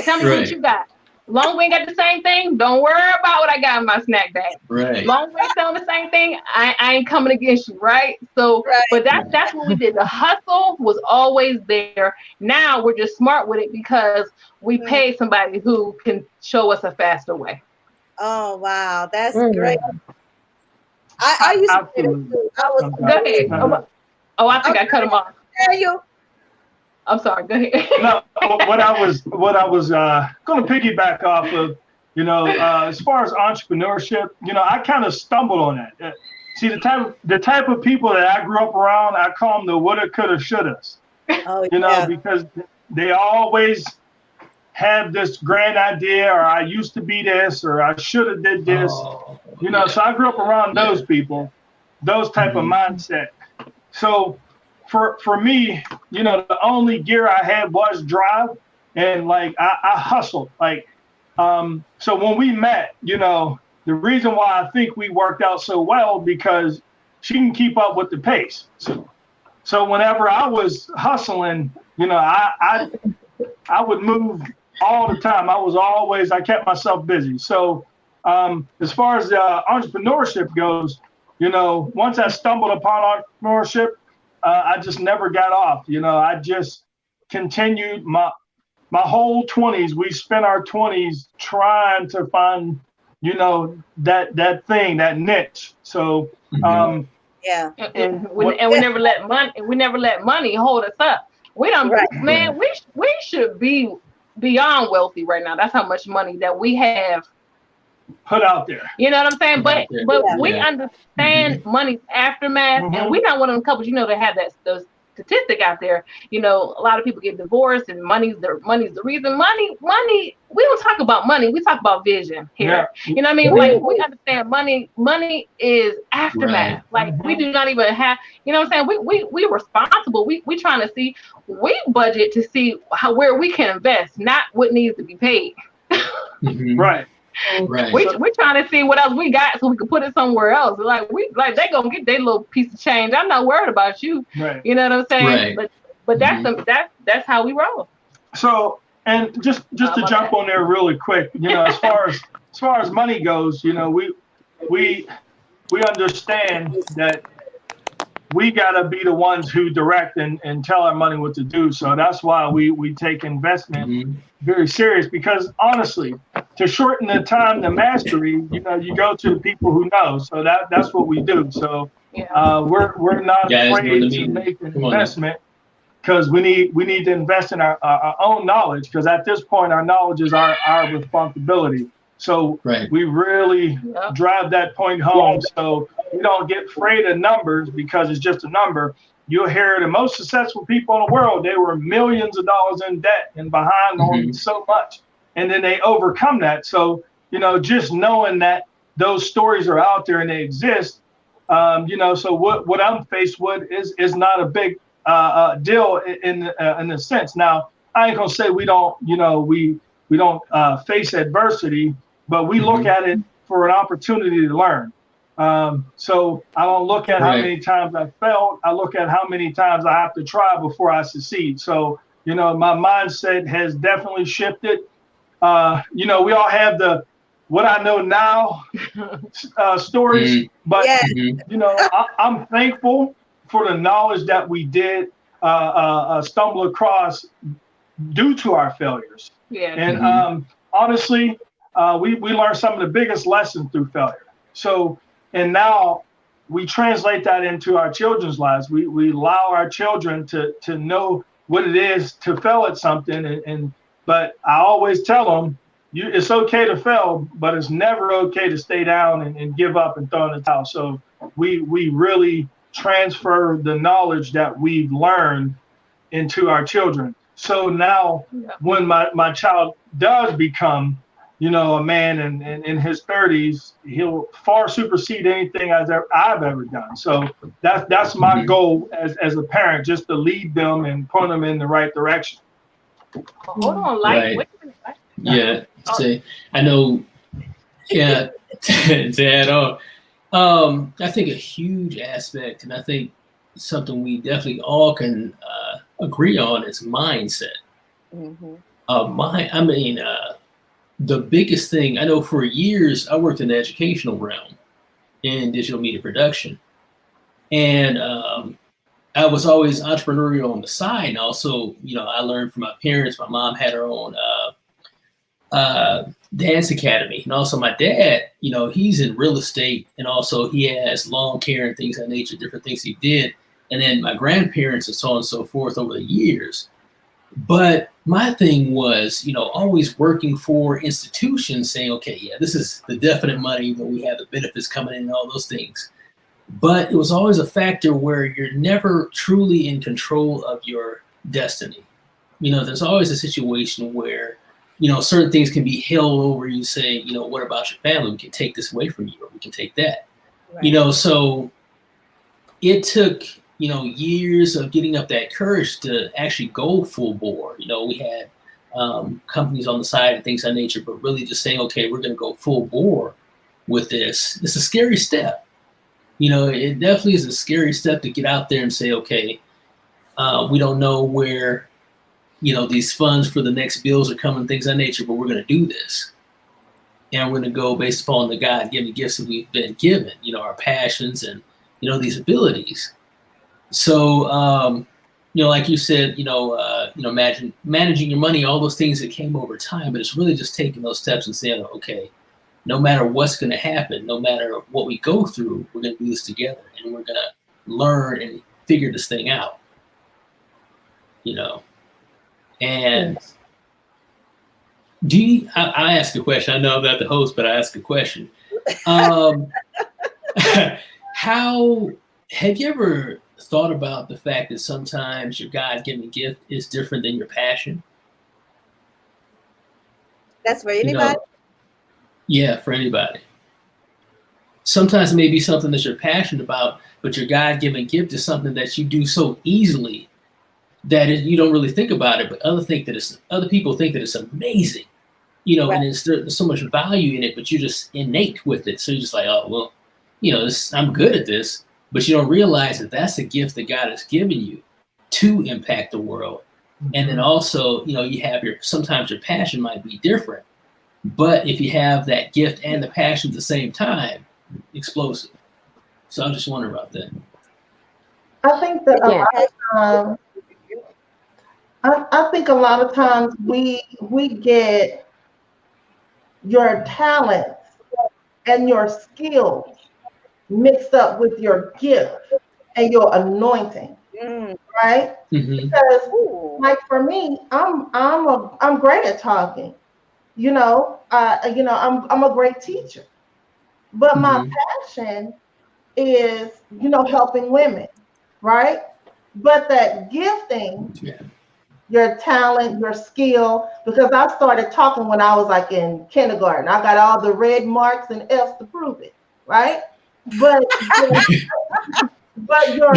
Tell me what you got. Long we ain't got the same thing, don't worry about what I got in my snack bag. Right. Long we ain't selling the same thing, I ain't coming against you, right? So, but that's what we did. The hustle was always there. Now we're just smart with it because we pay somebody who can show us a faster way. Oh wow, that's great. I used to say this too. Go ahead. Oh, I think I cut him off. You. I'm sorry. Go ahead. No, what I was going to piggyback off of, you know, as far as entrepreneurship, you know, I kind of stumbled on that. See, the type of people that I grew up around, I call them the woulda, coulda, shouldas. Oh, you know, because they always have this grand idea, or I used to be this, or I should have did this. You know, so I grew up around those people, those type of mindset. So for me, you know, the only gear I had was drive, and like I hustled. Like, so when we met, you know, the reason why I think we worked out so well because she can keep up with the pace. So whenever I was hustling, you know, I would move all the time. I kept myself busy. So as far as entrepreneurship goes, you know, once I stumbled upon entrepreneurship, I just never got off. You know, I just continued my whole 20s. We spent our 20s trying to find, you know, that thing, that niche. So yeah, and we never let money hold us up. We don't, man. We should be beyond wealthy right now. That's how much money that we have put out there. You know what I'm saying? But we understand money's aftermath, and we're not one of them couples, you know, that have those statistic out there. You know, a lot of people get divorced, and money's the reason. Money. We don't talk about money. We talk about vision here. Yeah. You know what I mean? Like, we understand money. Money is aftermath. Like, we do not even have. You know what I'm saying? We responsible. We trying to see. We budget to see where we can invest, not what needs to be paid. Right. Right. We're trying to see what else we got so we can put it somewhere else. Like they gonna get their little piece of change. I'm not worried about you. Right. You know what I'm saying? Right. But that's how we roll. So, and just to jump on there really quick, you know, as far as as far as money goes, you know, we understand that we got to be the ones who direct and tell our money what to do. So that's why we take investment very serious, because honestly, to shorten the time to mastery, you know, you go to the people who know. So that's what we do. So we're not afraid to make an investment, because we need to invest in our own knowledge, because at this point our knowledge is our responsibility. So we really drive that point home. So we don't get afraid of numbers, because it's just a number. You'll hear the most successful people in the world, they were millions of dollars in debt and behind on so much, and then they overcome that. So, you know, just knowing that those stories are out there and they exist, you know, so what I'm faced with is not a big deal in a sense. Now, I ain't gonna say we don't, you know, we don't face adversity, but we look at it for an opportunity to learn. So I don't look at how many times I failed. I look at how many times I have to try before I succeed. So, you know, my mindset has definitely shifted. You know, we all have the what I know now stories, but, you know, I'm thankful for the knowledge that we did stumble across due to our failures. And honestly, we learned some of the biggest lessons through failure. So, and now we translate that into our children's lives. We allow our children to know what it is to fail at something. But I always tell them, it's okay to fail, but it's never okay to stay down and give up and throw in the towel. So we really transfer the knowledge that we've learned into our children. So now when my child does become, you know, a man in his 30s, he'll far supersede anything I've ever done. So that's my goal as a parent, just to lead them and point them in the right direction. Hold on, like yeah. See, I know. Yeah, to add on, I think a huge aspect, and I think something we definitely all can agree on, is mindset. The biggest thing I know, for years I worked in the educational realm in digital media production, and I was always entrepreneurial on the side. And also, you know, I learned from my parents. My mom had her own dance academy, and also my dad, you know, he's in real estate, and also he has lawn care and things of that nature, different things he did. And then my grandparents and so on and so forth over the years. But my thing was, you know, always working for institutions, saying, okay, yeah, this is the definite money, but we have the benefits coming in and all those things. But it was always a factor where you're never truly in control of your destiny. You know, there's always a situation where, you know, certain things can be held over you, saying, you know, what about your family? We can take this away from you, or we can take that. You know, so it took, you know, years of getting up that courage to actually go full bore. You know, we had companies on the side and things of that nature, but really just saying, okay, we're going to go full bore with this. It's a scary step. You know, it definitely is a scary step to get out there and say, okay, we don't know where, you know, these funds for the next bills are coming, things of that nature, but we're going to do this. And we're going to go based upon the God-given gifts that we've been given, you know, our passions and, you know, these abilities. So, you know, like you said, imagine managing your money, all those things that came over time, but it's really just taking those steps and saying, okay, no matter what's going to happen, no matter what we go through, we're going to do this together, and we're going to learn and figure this thing out, you know. And I ask a question. I know I'm not the host, but I ask a question. How have you ever thought about the fact that sometimes your God-given gift is different than your passion? That's for anybody? You know, yeah, for anybody. Sometimes it may be something that you're passionate about, but your God-given gift is something that you do so easily that you don't really think about it, but other people think that it's amazing, you know, and there's so much value in it, but you're just innate with it. So you're just like, oh, well, you know, I'm good at this. But you don't realize that that's a gift that God has given you to impact the world. And then also, you know, you have sometimes your passion might be different, But if you have that gift and the passion at the same time, explosive. So I'm just wondering about that. I think that a lot of times, I think a lot of times we get your talents and your skills mixed up with your gift and your anointing, right? Because like for me, I'm great at talking. I'm a great teacher, but my passion is helping women, right? But that gifting, your talent, your skill, because I started talking when I was like in kindergarten. I got all the red marks and F's to prove it, right? But your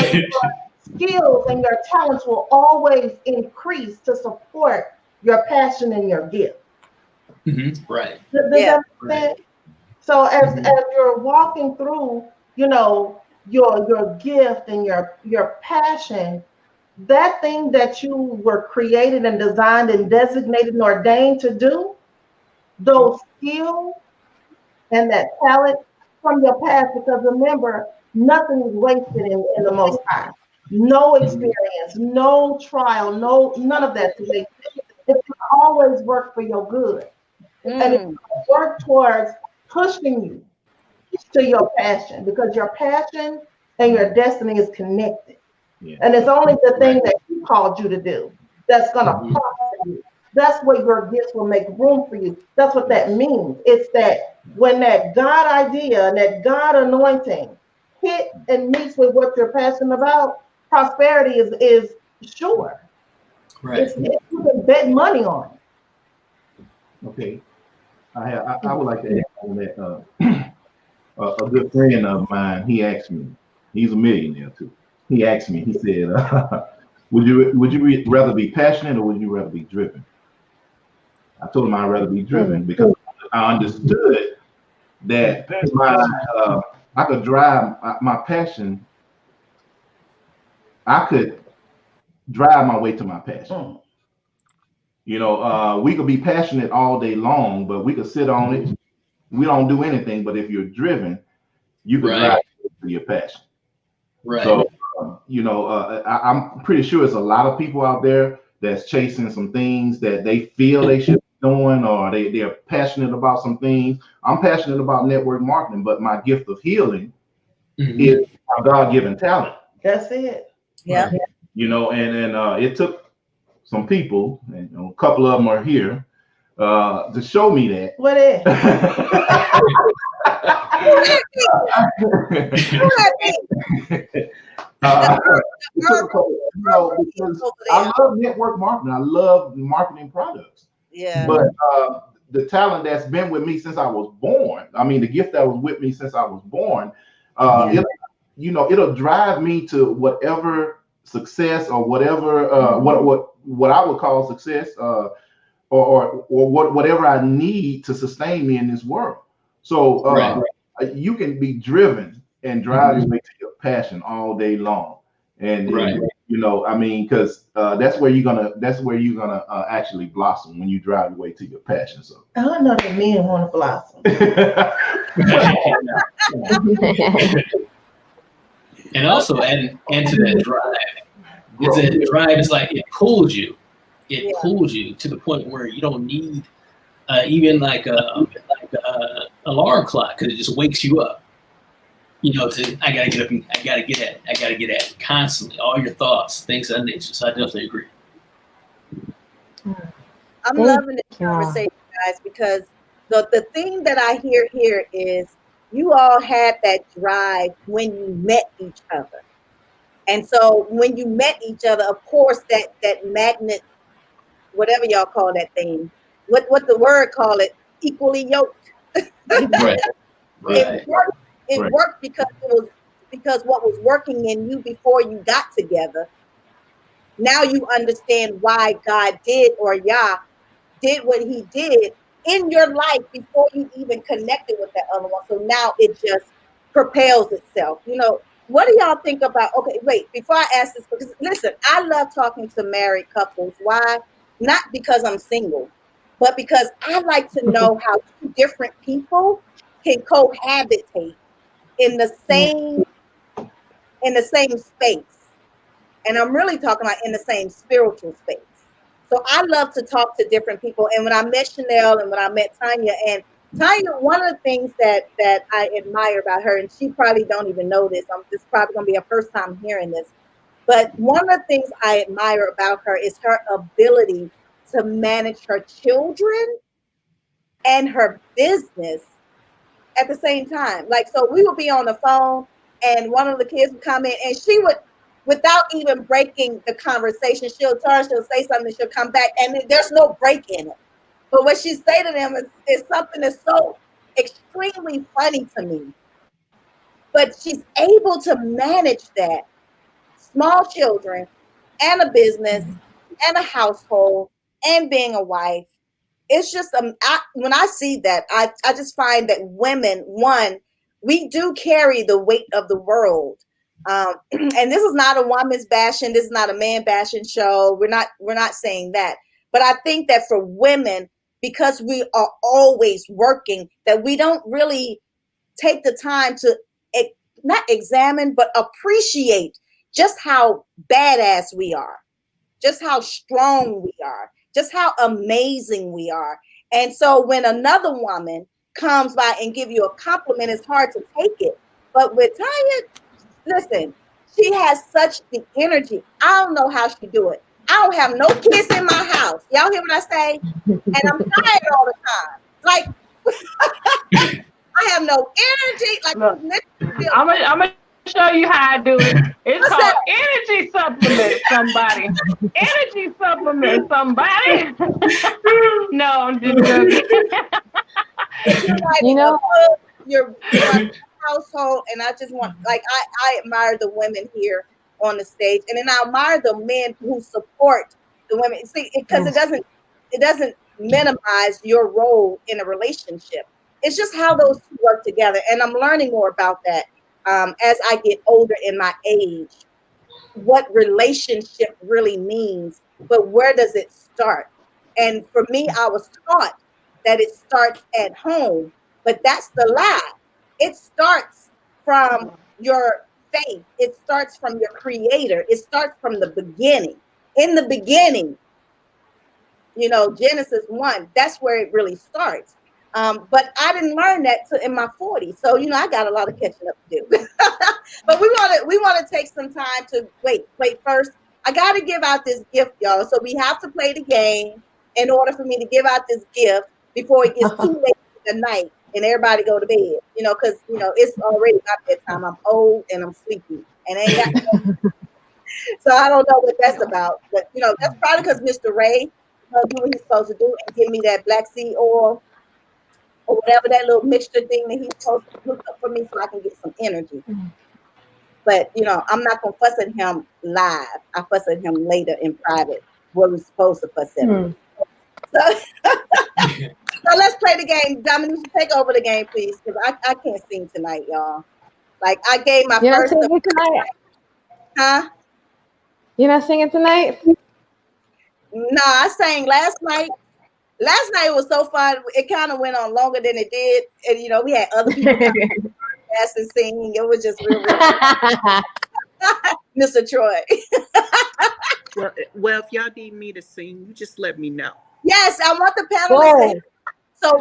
skills and your talents will always increase to support your passion and your gift. Right. Does that make sense? So as you're walking through, your gift and your passion, that thing that you were created and designed and designated and ordained to do, those skills and that talent from your past, because remember, nothing is wasted in the Most High. No experience, no trial, none of that is wasted. It can always work for your good. And it work towards pushing you to your passion, because your passion and your destiny is connected. And it's only the thing that He called you to do that's going to prosper you. That's where your gifts will make room for you. That's what that means. It's that when that God idea and that God anointing hit and meets with what you're passionate about, prosperity is sure. Right. You can bet money on it. Okay. I would like to add on that. A good friend of mine, he asked me, he's a millionaire too. He asked me, he said, would you rather be passionate or would you rather be driven? I told him I'd rather be driven because I understood that I could drive my passion. I could drive my way to my passion. We could be passionate all day long, but we could sit on it. We don't do anything. But if you're driven, you can drive to your passion. Right. So, I'm pretty sure there's a lot of people out there that's chasing some things that they feel they should be doing, or they're passionate about some things. I'm passionate about network marketing, but my gift of healing is a God-given talent. That's it. Yeah. And it took some people, and a couple of them are here, to show me that. What is? Because I love network marketing. I love marketing products. Yeah. But the talent that's been with me since I was born, the gift that was with me since I was born, it'll drive me to whatever success or whatever what I would call success, or whatever I need to sustain me in this world. So you can be driven and drive your way to your passion all day long, and because that's where you're gonna actually blossom, when you drive your way to your passion. So I don't know that men want to blossom. And also add to that drive. Is that drive is like it pulls you. It pulls you to the point where you don't need even like a alarm clock, because it just wakes you up. I gotta get up and I gotta get at it constantly. All your thoughts, things of that nature. So I definitely agree. I'm loving this conversation, guys, because the thing that I hear here is you all had that drive when you met each other. And so when you met each other, of course, that magnet, whatever y'all call that thing, what the word call it, equally yoked. Right. It worked because what was working in you before you got together. Now you understand why God did, or Yah did what He did in your life before you even connected with that other one. So now it just propels itself. What do y'all think about? Okay, wait, before I ask this, because listen, I love talking to married couples. Why? Not because I'm single, but because I like to know how two different people can cohabitate in the same space. And I'm really talking about in the same spiritual space. So I love to talk to different people. And when I met Chanel and when I met Tanya, and Tanya, one of the things that I admire about her, and she probably don't even know this, this is probably going to be her first time hearing this, but one of the things I admire about her is her ability to manage her children and her business at the same time. Like, so we would be on the phone and one of the kids would come in and she would, without even breaking the conversation, she'll say something, she'll come back, and there's no break in it. But what she say to them is something that's so extremely funny to me. But she's able to manage that. Small children and a business and a household and being a wife. It's just, when I see that, I just find that women, one, we do carry the weight of the world. And this is not a woman's bashing. This is not a man bashing show. We're not saying that. But I think that for women, because we are always working, that we don't really take the time to not examine, but appreciate just how badass we are, just how strong we are, just how amazing we are. And so when another woman comes by and give you a compliment, it's hard to take it. But with Tanya, listen, she has such the energy. I don't know how she do it. I don't have no kids in my house. Y'all hear what I say? And I'm tired all the time. Like, I have no energy. Like, I'm gonna show you how I do it. It's called energy supplement. Somebody, energy supplement. Somebody. No, I'm just joking. You know, you're household, and I just want, like, I admire the women here on the stage, and then I admire the men who support the women. See, because it doesn't minimize your role in a relationship. It's just how those two work together, and I'm learning more about that as I get older in my age. What relationship really means, but where does it start? And for me, I was taught that it starts at home, but that's the lie. It starts from your faith. It starts from your creator. It starts from the beginning. In the beginning, you know, Genesis 1, that's where it really starts. But I didn't learn that till in my 40s. So, you know, I got a lot of catching up to do. But we want to take some time to wait first. I got to give out this gift, y'all. So we have to play the game in order for me to give out this gift before it gets too late in the night and everybody go to bed, you know, because, you know, it's already my bedtime. I'm old and I'm sleepy and ain't got so I don't know what that's about. But, you know, that's probably because Mr. Ray do what he's supposed to do and give me that black seed oil or whatever that little mixture thing that he's supposed to hook up for me so I can get some energy. But, you know, I'm not going to fuss at him live. I fuss at him later in private where we're supposed to fuss at him. So let's play the game. Dominique, you take over the game, please, because I can't sing tonight, y'all. Like, I gave my You're first... not singing tonight? Huh? You're not singing tonight? No, I sang last night. Last night was so fun. It kind of went on longer than it did. And, you know, we had other people ask and singing. It was just real Mr. Troy. Well, if y'all need me to sing, you just let me know. Yes, I want the panelists. So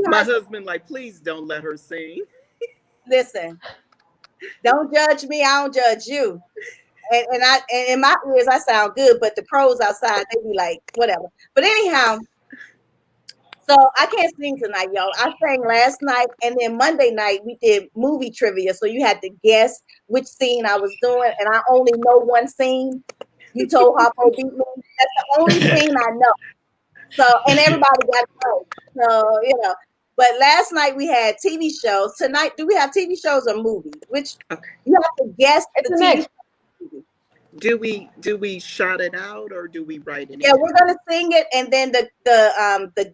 my husband, like, please don't let her sing. Listen, don't judge me. I don't judge you. And in my ears, I sound good, but the pros outside, they be like, whatever. But anyhow, so I can't sing tonight, y'all. I sang last night, and then Monday night we did movie trivia. So you had to guess which scene I was doing, and I only know one scene. You told Harpo beat me. That's the only scene I know. So, and everybody got to know. So, you know. But last night we had TV shows. Tonight, do we have TV shows or movies? Which you have to guess the TV show. Do we shout it out or do we write it? Yeah, we're gonna sing it, and then the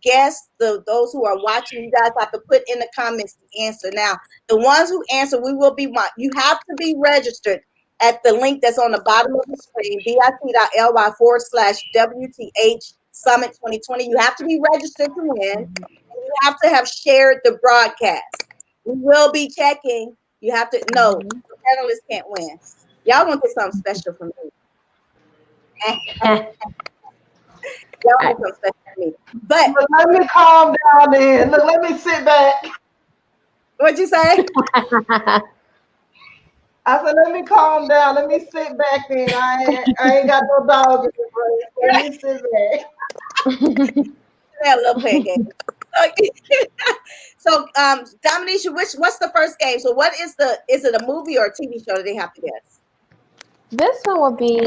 guests, those who are watching, you guys have to put in the comments the answer. Now, the ones who answer, we will be one. You have to be registered at the link that's on the bottom of the screen, bit.ly/WTH Summit 2020. You have to be registered to win. And you have to have shared the broadcast. We will be checking. You have to know the panelists can't win. Y'all want to get something special from me. Y'all want something special from me. But Look, let me calm down then. Look, let me sit back. what'd you say? I said, let me calm down. Let me sit back then. I ain't got no dog in the race. Let me sit back. That little play game. So, Dominisha, what's the first game? So, is it a movie or a TV show that they have to guess? This one will be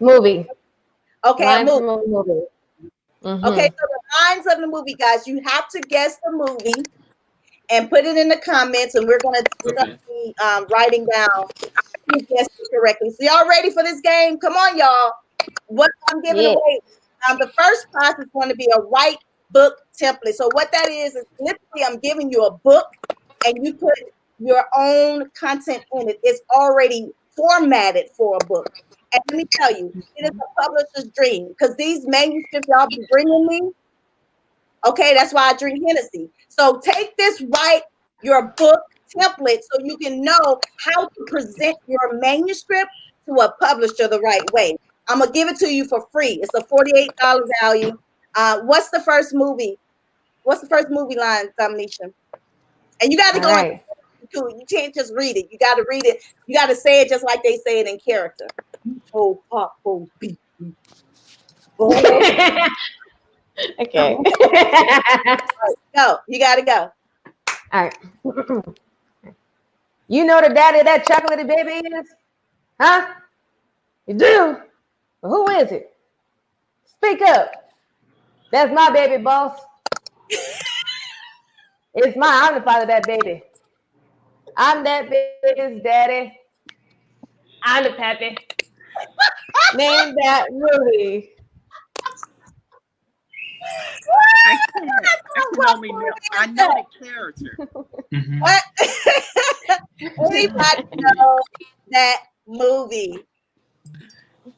movie. Okay, Lines a from movie. a movie. Mhm. Okay, so the lines of the movie, guys, you have to guess the movie and put it in the comments, and we're gonna be writing down who guessed it correctly. So, y'all ready for this game? Come on, y'all. What I'm giving away. The first prize is going to be a Write Book template. So what that is literally I'm giving you a book and you put your own content in it. It's already formatted for a book. And let me tell you, it is a publisher's dream because these manuscripts y'all be bringing me, okay, that's why I drink Hennessy. So take this Write Your Book template so you can know how to present your manuscript to a publisher the right way. I'm gonna give it to you for free. It's a $48 value. What's the first movie? What's the first movie line, Dominisha? And you got to go. Right. You can't just read it. You got to read it. You got to say it just like they say it in character. Oh, pop, oh, beat. Oh. Okay. Go. You got to go. All right. You know the daddy of that chocolatey baby is? Huh? You do? Well, who is it? Speak up. That's my baby, boss. It's mine. I'm the father of that baby. I'm that baby's daddy. I'm the pappy. Name that movie. I know the character. What? Anybody know that movie?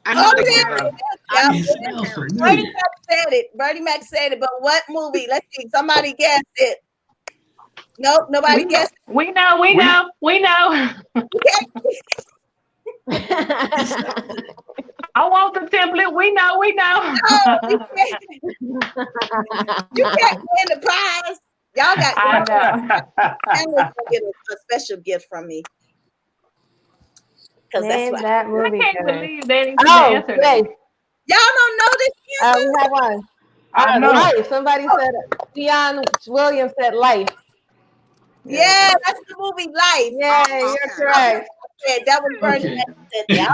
I know the character. Bernie Mac said it. Bernie Mac said it. But what movie? Let's see. Somebody guessed it. Nope, nobody guessed it. We know. I want the template. We know. No, you can't win the prize. Y'all got. I know. Gonna get a special gift from me. Because that's what that movie. I can't believe they didn't answer. Wait. Y'all don't know this answer? We have one. I know. Life. Somebody said Dion Williams said Life. Yeah, that's the movie Life. Yeah, you're correct. That was Bernie Mac said that.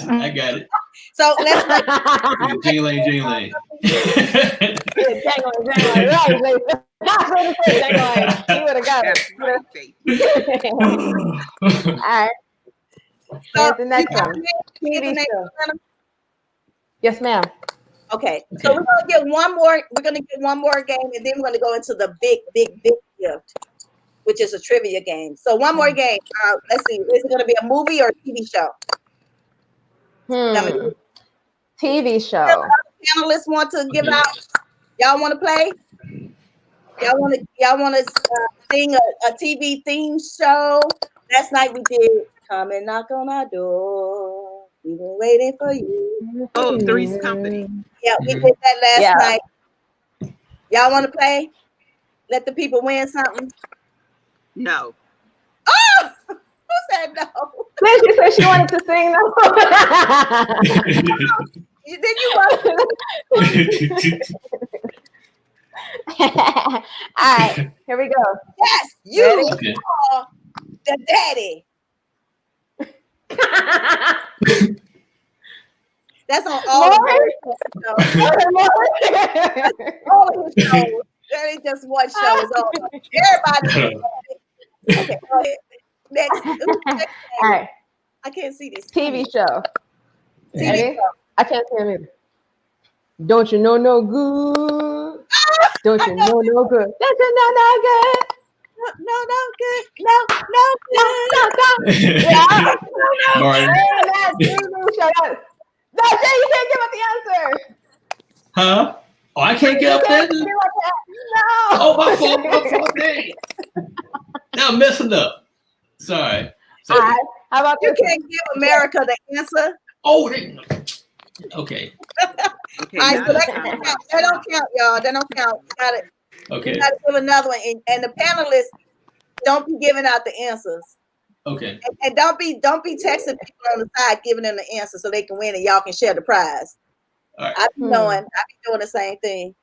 I got it. So let's Jing-a-ling. Jang-a-ling. Right. That's what it said, Jang-a-ling. You would have got it. All right. So the next one. TV show. Yes, ma'am. Okay. So we're gonna get one more. We're gonna get one more game, and then we're gonna go into the big gift, which is a trivia game. So one more game. Let's see. Is it gonna be a movie or a TV show? TV show. Panelists want to give out. Y'all want to play? Y'all want to sing a TV theme show? Last night we did Come and Knock on Our Door. We've been waiting for you. Oh, Three's Company. Yeah, we did that last night. Y'all want to play? Let the people win something? No. Oh! Who said no? Then she said she wanted to sing no. Then you want to. All right, here we go. Yes, you are the daddy. That's on all of his shows. There ain't just one show. It's all everybody. Okay, go ahead. Next. All right. I can't see this. TV show. TV show. I can't see him either. Don't you know no good? Don't you know no good? Don't you know no good? No good. No good. Martin. shout out. No, Jay, you can't give up the answer. Huh? Oh, I can't get up there. No. Oh, my fault. Dang. Now I'm messing up. Sorry. So, All right. How about You this? can't give America the answer. oh, okay. Okay, All right, now so it's that time don't to count. That don't count, y'all. That don't count. You Okay. gotta give another one. And the panelists, don't be giving out the answers. Okay. And don't be texting people on the side giving them the answer so they can win and y'all can share the prize. All right. I be doing the same thing.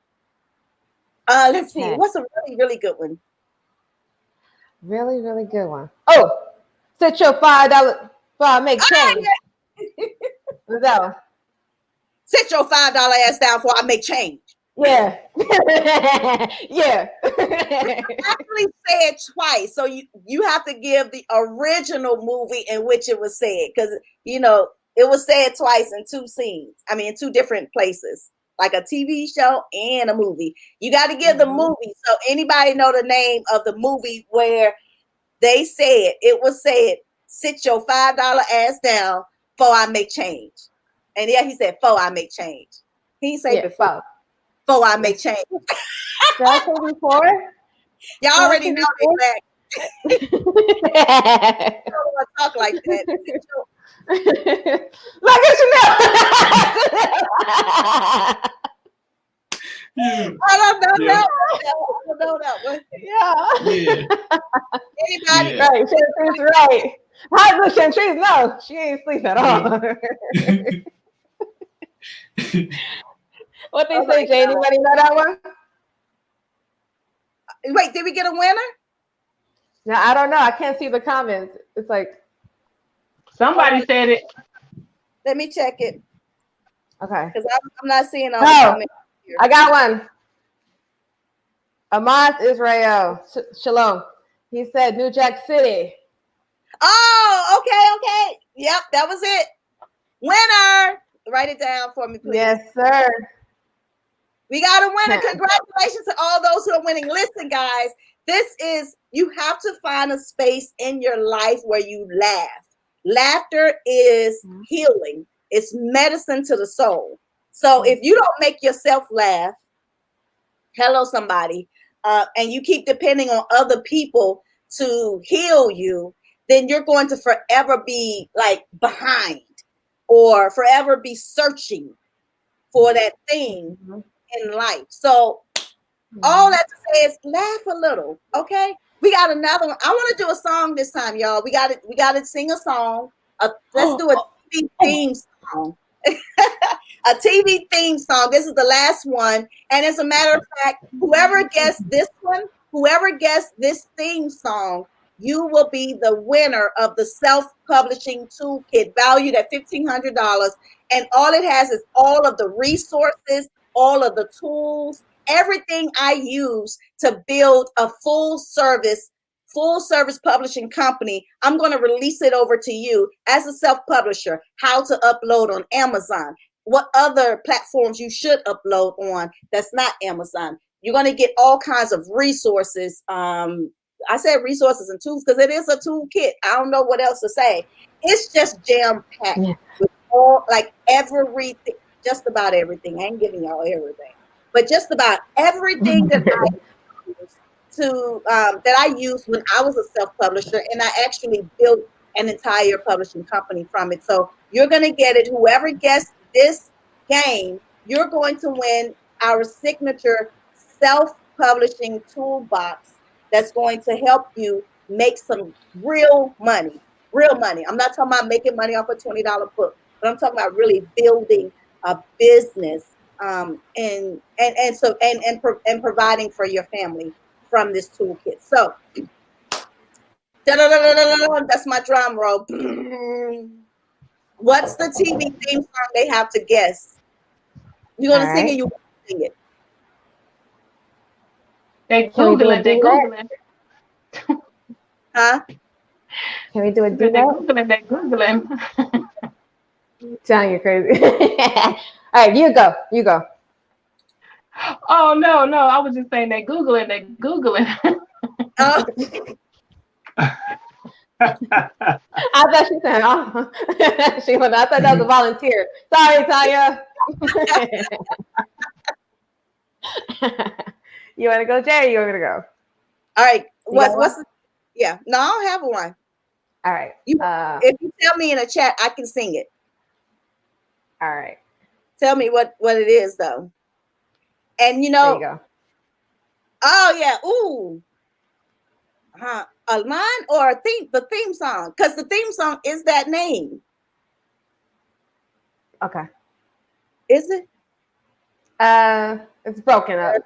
Let's see. Okay. What's a really, really good one? Really, really good one. Oh, sit your $5 for make change. What's that one? Sit your $5 ass down before I make change. Yeah. Yeah. Actually said twice, so you have to give the original movie in which it was said, because it was said twice in two scenes. I mean, in two different places, like a TV show and a movie. You got to give the movie. So anybody know the name of the movie where they said it was said, "Sit your $5 ass down before I make change." And yeah, he said, "Before I make change." He didn't say before. Before I make change. Did I say before? Y'all already know that. I don't want to talk like that. Look at I don't know that one. Yeah. Anybody? Right. Chantrice, right. How does Chantrice know? She ain't sleep at all. What they say, Jay? Anybody know that one? Wait, did we get a winner? No, I don't know. I can't see the comments. It's like somebody said it. Let me check it. Okay. Because I'm not seeing all the comments here. I got one. Amos Israel. Shalom. He said New Jack City. Oh, okay. Yep, that was it. Winner. Write it down for me, please. Yes, sir. We got a winner. Congratulations to all those who are winning. Listen, guys, you have to find a space in your life where you laugh. Laughter is healing. It's medicine to the soul. So if you don't make yourself laugh, hello, somebody, and you keep depending on other people to heal you, then you're going to forever be like behind or forever be searching for that thing in life. So all that to say is laugh a little, okay? We got another one. I want to do a song this time, y'all. We got to sing a song. Let's do a TV theme song. A TV theme song. This is the last one. And as a matter of fact, whoever guessed this theme song, you will be the winner of the self-publishing toolkit valued at $1,500. And all it has is all of the resources, all of the tools, everything I use to build a full service publishing company. I'm going to release it over to you as a self-publisher, how to upload on Amazon, what other platforms you should upload on that's not Amazon. You're going to get all kinds of resources. I said resources and tools because it is a toolkit. I don't know what else to say. It's just jam-packed with all, like everything, just about everything. I ain't giving y'all everything, but just about everything that I used when I was a self-publisher, and I actually built an entire publishing company from it. So you're going to get it. Whoever gets this game, you're going to win our signature self-publishing toolbox that's going to help you make some real money. I'm not talking about making money off a $20 book, but I'm talking about really building a business and providing for your family from this toolkit. So that's my drum roll. What's the TV theme song they have to guess? You gonna sing it? You want to sing it? They Googling. Huh? Can we do a duet? They Googling. John, you're crazy. All right, you go. Oh, no. I was just saying they Googling. I thought she said, oh. I thought that was a volunteer. Sorry, Tanya. You want to go, Jay, or you want me to go? All right. got What's yeah. No, I don't have one. All right. If you tell me in a chat, I can sing it. All right. Tell me what it is though. And you There know, you go. oh yeah, ooh. A line or a theme, the theme song, because the theme song is that name. Okay. Is it? It's broken up.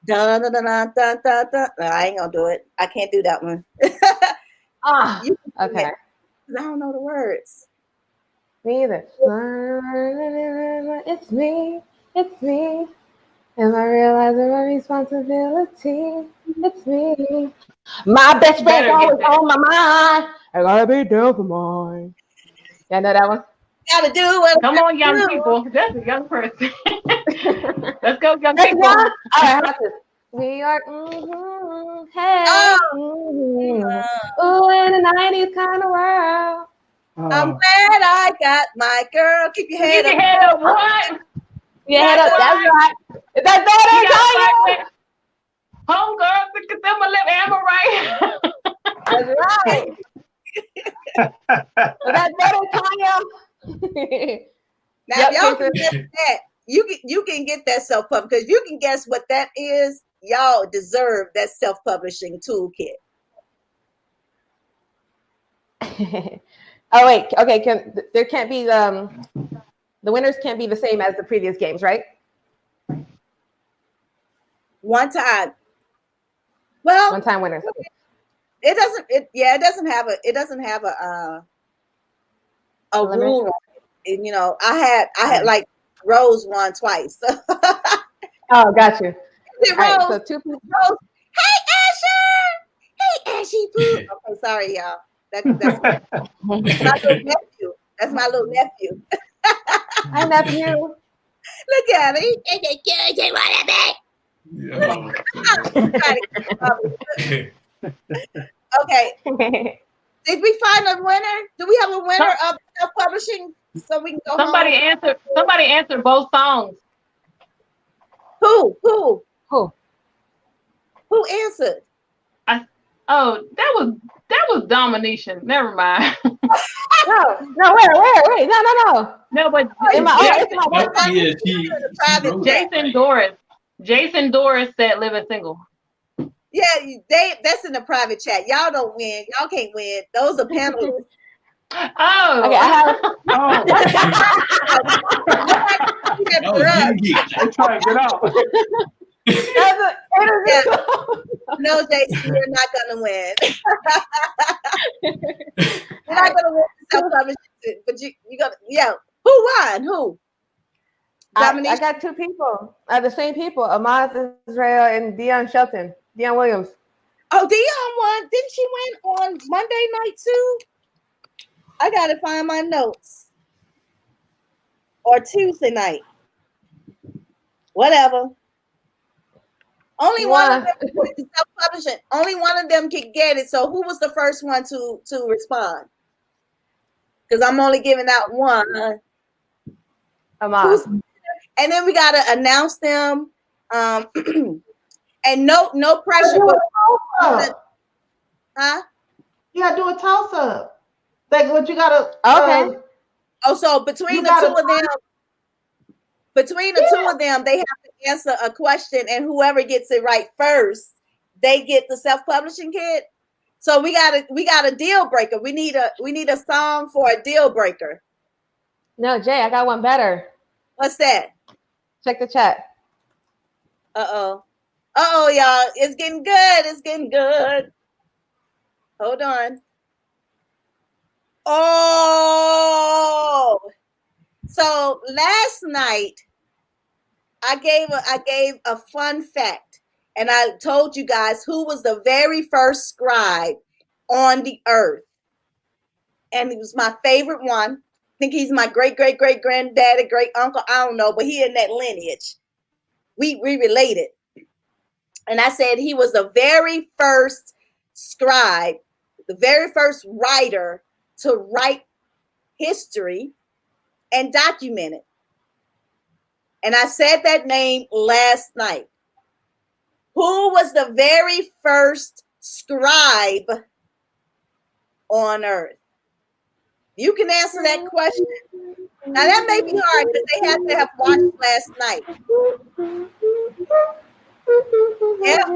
Dun, dun, dun, dun, dun, dun, dun. No, I ain't gonna do it. I can't do that one. Okay. I don't know the words. Me either. It's me. Am I realizing my responsibility? It's me. My best friend always on my mind. I gotta be down for mine. Y'all know that one? Gotta do what. Come on, young people. That's a young person. Let's go, young people. All right, how about this? We are, hey, ooh, in the 90s kind of world. I'm glad I got my girl. Keep your head up. Keep your head up. What? Your head up. That's right. Is that better, Tanya? Home girl, look at them. Am I right? That's right. Is that better, Tanya? Now, if y'all can get that, you can get that self-published, because you can guess what that is. Y'all deserve that self-publishing toolkit. Oh wait, okay. There can't be the winners can't be the same as the previous games, right? One time. Well, one-time winners. Okay. It doesn't have a rule. You know, I had like Rose won twice. Oh, got you. Rose, right, so two people. Rose. Hey, Asher. Hey, Ashy Poo. Okay, sorry, y'all. That's my little nephew. That's my little nephew. Hi, nephew. Look at him. He want it back. Okay. Did we find a winner? Do we have a winner of self-publishing so we can go Somebody home? Somebody answered both songs. Who answered? That was domination. Never mind. No, wait. No. No, but Jason Doris said living single. Yeah, that's in the private chat. Y'all don't win. Y'all can't win. Those are panelists. Oh, okay. I have. I'm trying to get out. No, Jason, you're not gonna win. You're not gonna win self-publishing, but you got Who won? Who? I got two people. The same people. Amaz Israel and Dion Williams. Oh, Dion won. Didn't she win on Monday night too? I gotta find my notes. Or Tuesday night. Whatever. Only one of them self-publishing. Only one of them can get it. So who was the first one to respond? Because I'm only giving out one. Amaz. And then we gotta announce them. And no pressure. Huh? You gotta do a toss-up. Like what you gotta so between the two of them, they have to answer a question, and whoever gets it right first, they get the self-publishing kit. So we got a deal breaker. We need a song for a deal breaker. No, Jay, I got one better. What's that? Check the chat. Uh-oh, y'all. It's getting good. Hold on. Oh, so last night I gave a fun fact, and I told you guys who was the very first scribe on the earth, and he was my favorite one. I think he's my great granddaddy, great uncle. I don't know, but he in that lineage. We related, and I said he was the very first scribe, the very first writer to write history and document it. And I said that name last night. Who was the very first scribe on earth? You can answer that question. Now that may be hard because they had to have watched last night. Yep.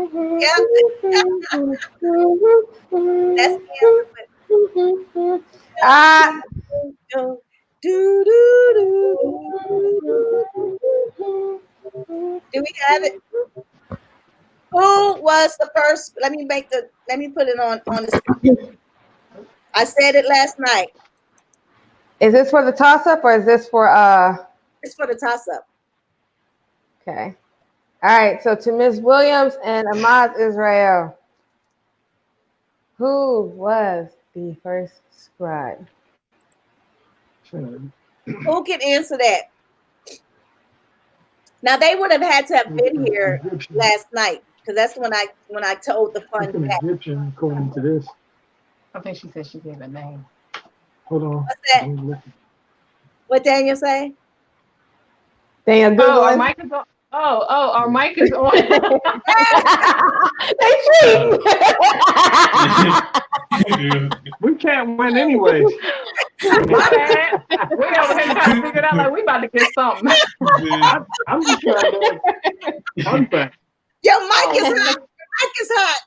That's the answer. Do we have it? Who was the first? Let me put it on the screen. I said it last night. Is this for the toss-up or is this for It's for the toss-up. Okay. All right. So to Ms. Williams and Ahmad Israel, who was the first scribe? Who can answer that? Now they would have had to have been here last night because that's when I told the fun fact. Egyptian, according to this. I think she said she gave a name. Hold on. What's that? What Daniel say? Daniel, Google our mic is on. Our mic is on. We can't win anyway. We over here trying to figure it out like we about to get something. I'm just trying to fun fact. Your mic is hot. Your mic is hot.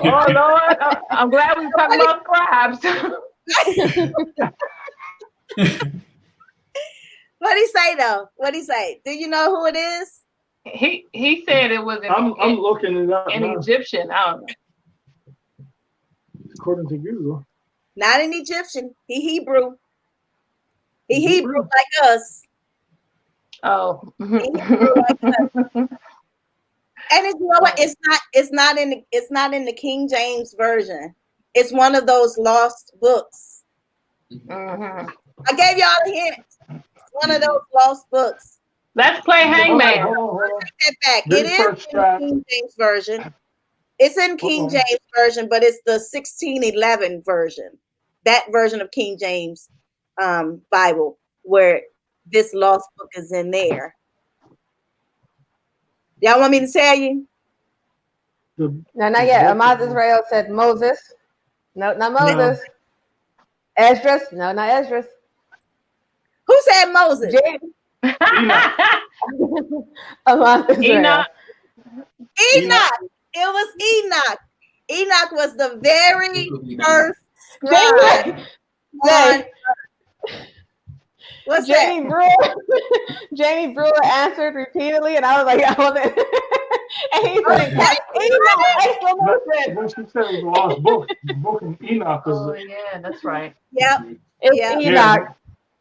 Oh Lord, I'm glad we talking about scribes. What'd he say though? What'd he say? Do you know who it is? He said it was I'm looking it up. An Egyptian. I don't know. According to Google. Not an Egyptian. He Hebrew. He Hebrew like us. Oh. He Hebrew like us. And you know what? It's not in the King James version. It's one of those lost books. Mm-hmm. I gave y'all a hint. It's one of those lost books. Let's play Hangman. Take that back. It is in the King James version. It's in King James version, but it's the 1611 version. That version of King James Bible where this lost book is in there. Y'all want me to tell you? No, not yet. Ahmad Israel said Moses. No, not Moses. No. Esdras. No, not Esdras. Who said Moses? Ahmad Israel. Enoch. It was Enoch. Enoch was the very first scribe. What's Jamie Brewer? Jamie Brewer answered repeatedly, and I was like, I wasn't. And he said, when she said it was a lost book, the book of Enoch was. Oh yeah, that's right. Yep. It's Enoch.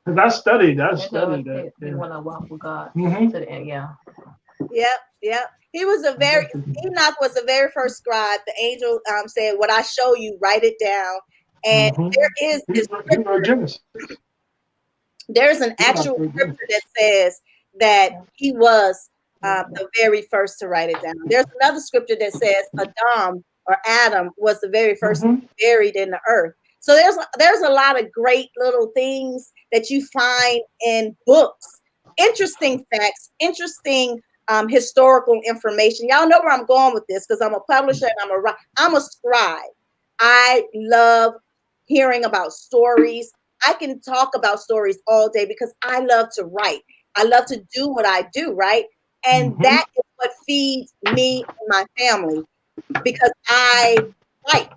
Because I studied that. They want to walk with God. Mm-hmm. To the end, yeah. Yep. He was Enoch was the very first scribe. The angel said, "What I show you, write it down." And there is this there's an actual scripture that says that he was the very first to write it down. There's another scripture that says Adam was the very first buried in the earth. So there's a lot of great little things that you find in books, interesting facts, interesting historical information. Y'all know where I'm going with this because I'm a publisher and I'm a scribe. I love hearing about stories. I can talk about stories all day because I love to write. I love to do what I do, right? And that is what feeds me and my family because I write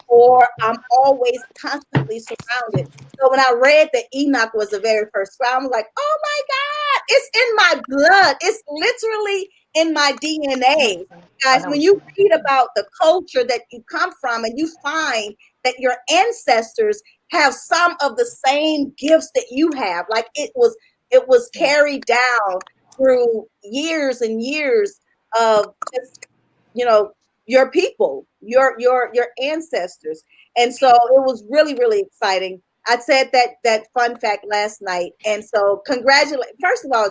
or I'm always constantly surrounded. So when I read that Enoch was the very first scribe, I'm like, oh my God, it's in my blood. It's literally in my DNA. Guys, when you read about the culture that you come from and you find that your ancestors have some of the same gifts that you have, like it was carried down through years and years of just, your people, your ancestors. And so it was really, really exciting. I said that fun fact last night. And so congratulations. First of all,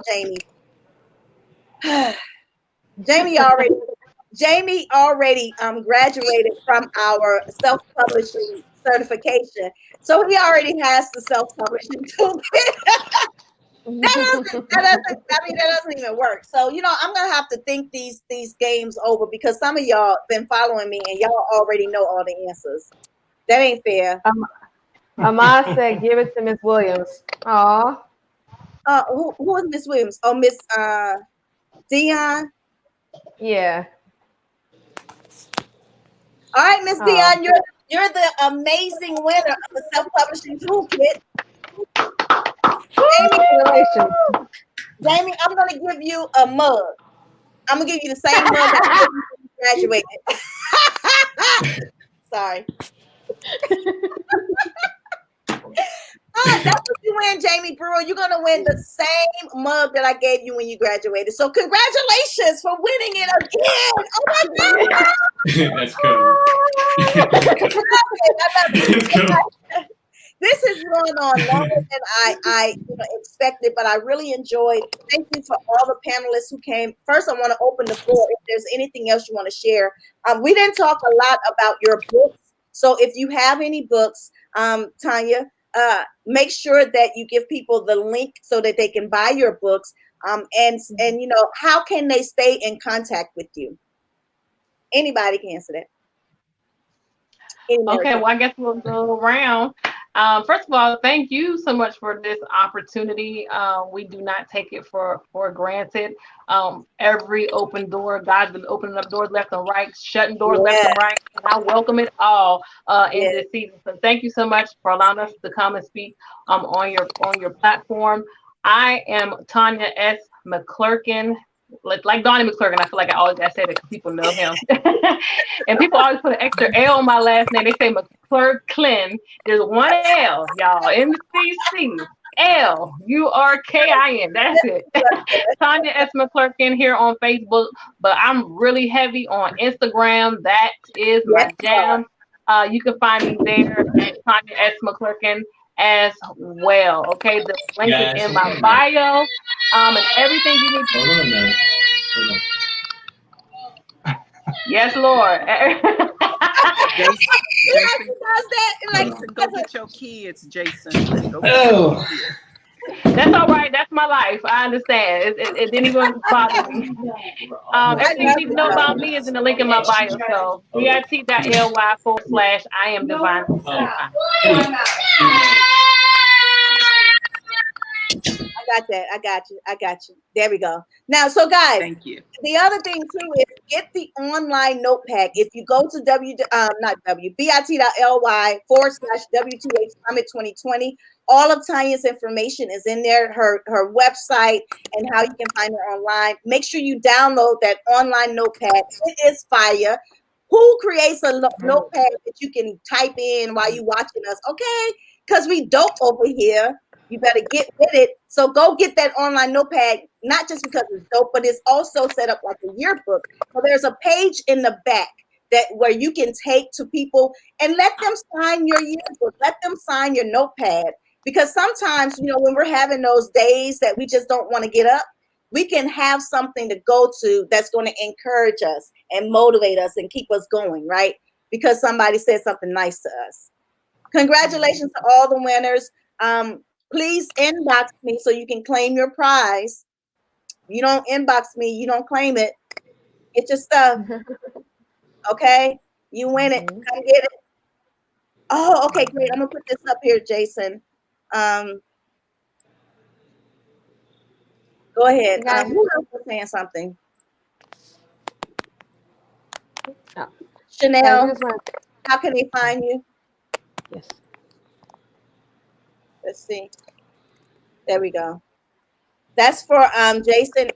Jamie already graduated from our self-publishing certification. So he already has the self-publishing toolkit. That doesn't even work. So, I'm gonna have to think these games over because some of y'all been following me and y'all already know all the answers. That ain't fair. Ahmad said, "Give it to Miss Williams." Aw. Who is Miss Williams? Oh, Miss Dion. Yeah. All right, Miss Dion, you're the amazing winner of the self-publishing toolkit. Jamie, I'm gonna give you a mug. I'm gonna give you the same mug that you graduated. Sorry. That's what you win, Jamie Brewer. You're gonna win the same mug that I gave you when you graduated. So congratulations for winning it again. Oh my God. That's cool. That's cool. This is going on longer than I expected, but I really enjoyed. Thank you for all the panelists who came. First, I want to open the floor if there's anything else you want to share. We didn't talk a lot about your books. So if you have any books, Tanya, make sure that you give people the link so that they can buy your books. And how can they stay in contact with you? Anybody can answer that. Okay, well, I guess we'll go around. First of all, thank you so much for this opportunity. We do not take it for granted. Every open door, God's been opening up doors left and right, shutting doors left and right, and I welcome it all in this season. So thank you so much for allowing us to come and speak on your platform. I am Tanya S. McClurkin. Like Donnie McClurkin, I feel like I always gotta say that because people know him. And people always put an extra L on my last name. They say McClurkin. There's one L, y'all. MCC LURKIN. That's it. Tanya S. McClurkin here on Facebook, but I'm really heavy on Instagram. That is my jam. You can find me there at Tanya S. McClurkin as well. Okay, the link is in my bio. And everything you need to Hold on now. Yes, Lord. Jason, go get your kids, Jason. Oh. That's all right. That's my life. I understand. It didn't even bother me. Everything you need to know about me is in the link in my bio. So bit.ly/I am divine. I got you. There we go. Now, so guys, thank you. The other thing too is get the online notepad. If you go to bit.ly/W2H Summit 2020, all of Tanya's information is in there, her website and how you can find her online. Make sure you download that online notepad. It is fire. Who creates a notepad that you can type in while you're watching us? Okay, because we dope over here. You better get with it. So go get that online notepad, not just because it's dope, but it's also set up like a yearbook. So there's a page in the back where you can take to people and let them sign your yearbook, let them sign your notepad. Because sometimes, when we're having those days that we just don't want to get up, we can have something to go to that's going to encourage us and motivate us and keep us going, right? Because somebody said something nice to us. Congratulations to all the winners. Please inbox me so you can claim your prize. If you don't inbox me, you don't claim it. Get your stuff. Okay? You win it. Come get it. Oh, okay, great. I'm going to put this up here, Jason. Go ahead. Who else was saying something? Oh. Chanel, how can they find you? Yes. Let's see. There we go. That's for Jason.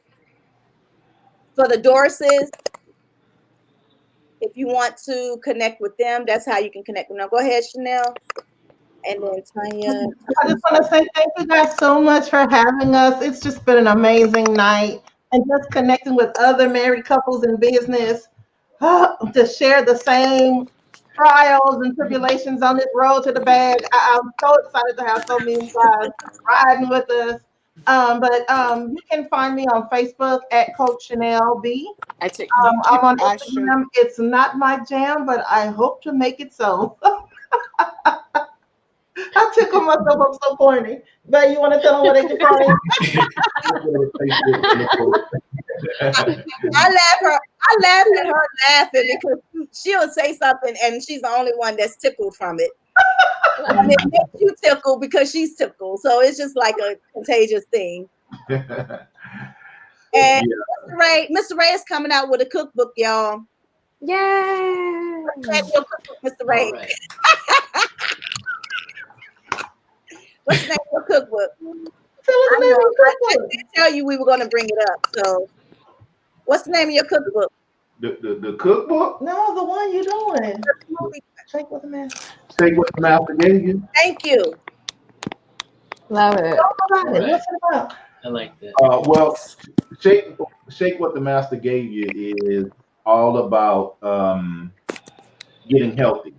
For the Dorses. If you want to connect with them, that's how you can connect with them. Now go ahead, Chanel. And then Tanya. I just want to say thank you guys so much for having us. It's just been an amazing night. And just connecting with other married couples in business to share the same trials and tribulations on this road to the bag. I'm so excited to have so many guys riding with us. But you can find me on Facebook at Coach Chanel B. I'm on Instagram. It's not my jam, but I hope to make it so. I tickle myself. I'm so corny. But you want to tell them where they can find I laugh at her laughing because she'll say something and she's the only one that's tickled from it. And it makes you tickle because she's tickled. So it's just like a contagious thing. And Mr. Ray is coming out with a cookbook, y'all. Yay! What's the name of your cookbook, Mr. Ray? All right. What's the name of your cookbook? Tell us the name of your I cookbook. didn't tell you we were going to bring it up. So, what's the name of your cookbook? The cookbook? No, the one you're doing. Shake with the master. Say what the master gave you. Thank you. Love it. Talk about it. Right. What's it about? I like that. Well, shake what the master gave you is all about getting healthy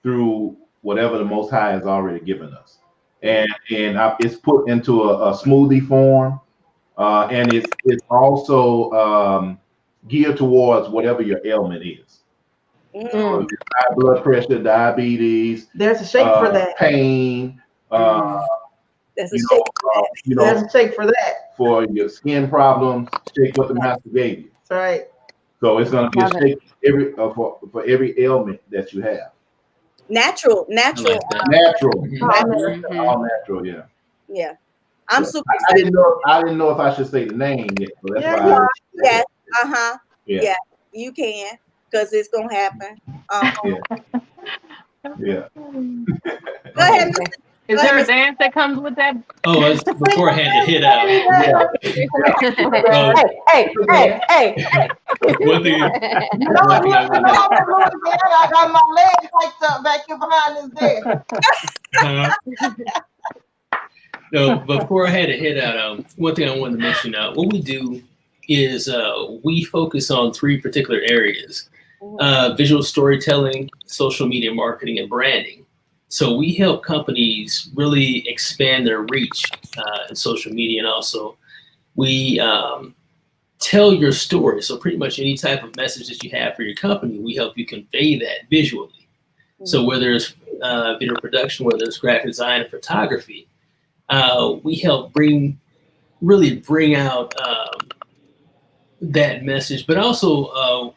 through whatever the Most High has already given us, and it's put into a smoothie form, and it's also geared towards whatever your ailment is. So if it's high blood pressure, diabetes, There's a shake for that. pain, That's a shake. There's a shake for that. for your skin problems, shake what the master gave you. That's right. So it's going to be Love a shake for every ailment that you have. Natural. I like that. Natural, Mhm. all natural, yeah. Yeah. I'm Yeah. super I excited. didn't know if I should say the name yet, so that's Yeah, why. Yes. Uh-huh. Yeah. Yeah. You can, because it's going to happen. Yeah. Go ahead, Mr. Is there a dance that comes with that? Oh, it's before I had to hit out. Hey. One thing, No, one thing I wanted- I got my legs hiked up back here behind this desk. No, before I had to hit out, one thing I wanted to mention, what we do is we focus on 3 particular areas: visual storytelling, social media marketing, and branding. So we help companies really expand their reach in social media, and also we tell your story. So pretty much any type of message that you have for your company, we help you convey that visually. So whether it's video production, whether it's graphic design or photography, we help bring out that message, but also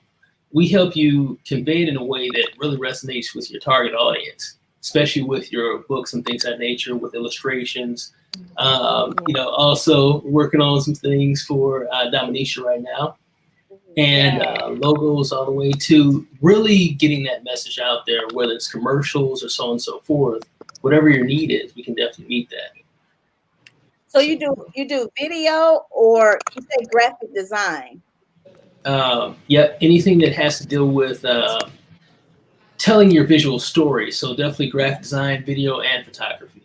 we help you convey it in a way that really resonates with your target audience, especially with your books and things of that nature, with illustrations. Also working on some things for Dominisha right now, and logos all the way to really getting that message out there, whether it's commercials or so on and so forth. Whatever your need is, we can definitely meet that. So you do video, or you say graphic design? Anything that has to deal with telling your visual story. So definitely graphic design, video, and photography.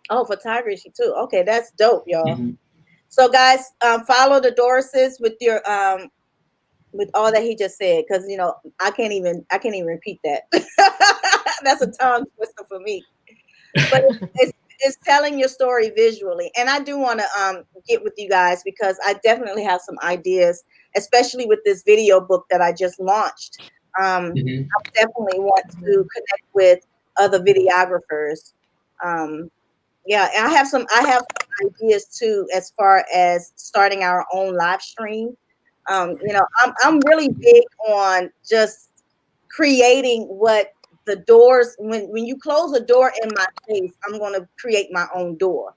Oh, photography too. Okay, that's dope, y'all. Mm-hmm. So guys, follow the Dorises with your with all that he just said, because I can't even repeat that. That's a tongue twister for me. But it's telling your story visually, and I do want to get with you guys because I definitely have some ideas, especially with this video book that I just launched. I definitely want to connect with other videographers. I have some ideas too, as far as starting our own live stream. I'm really big on just creating what the doors, when you close a door in my face, I'm going to create my own door.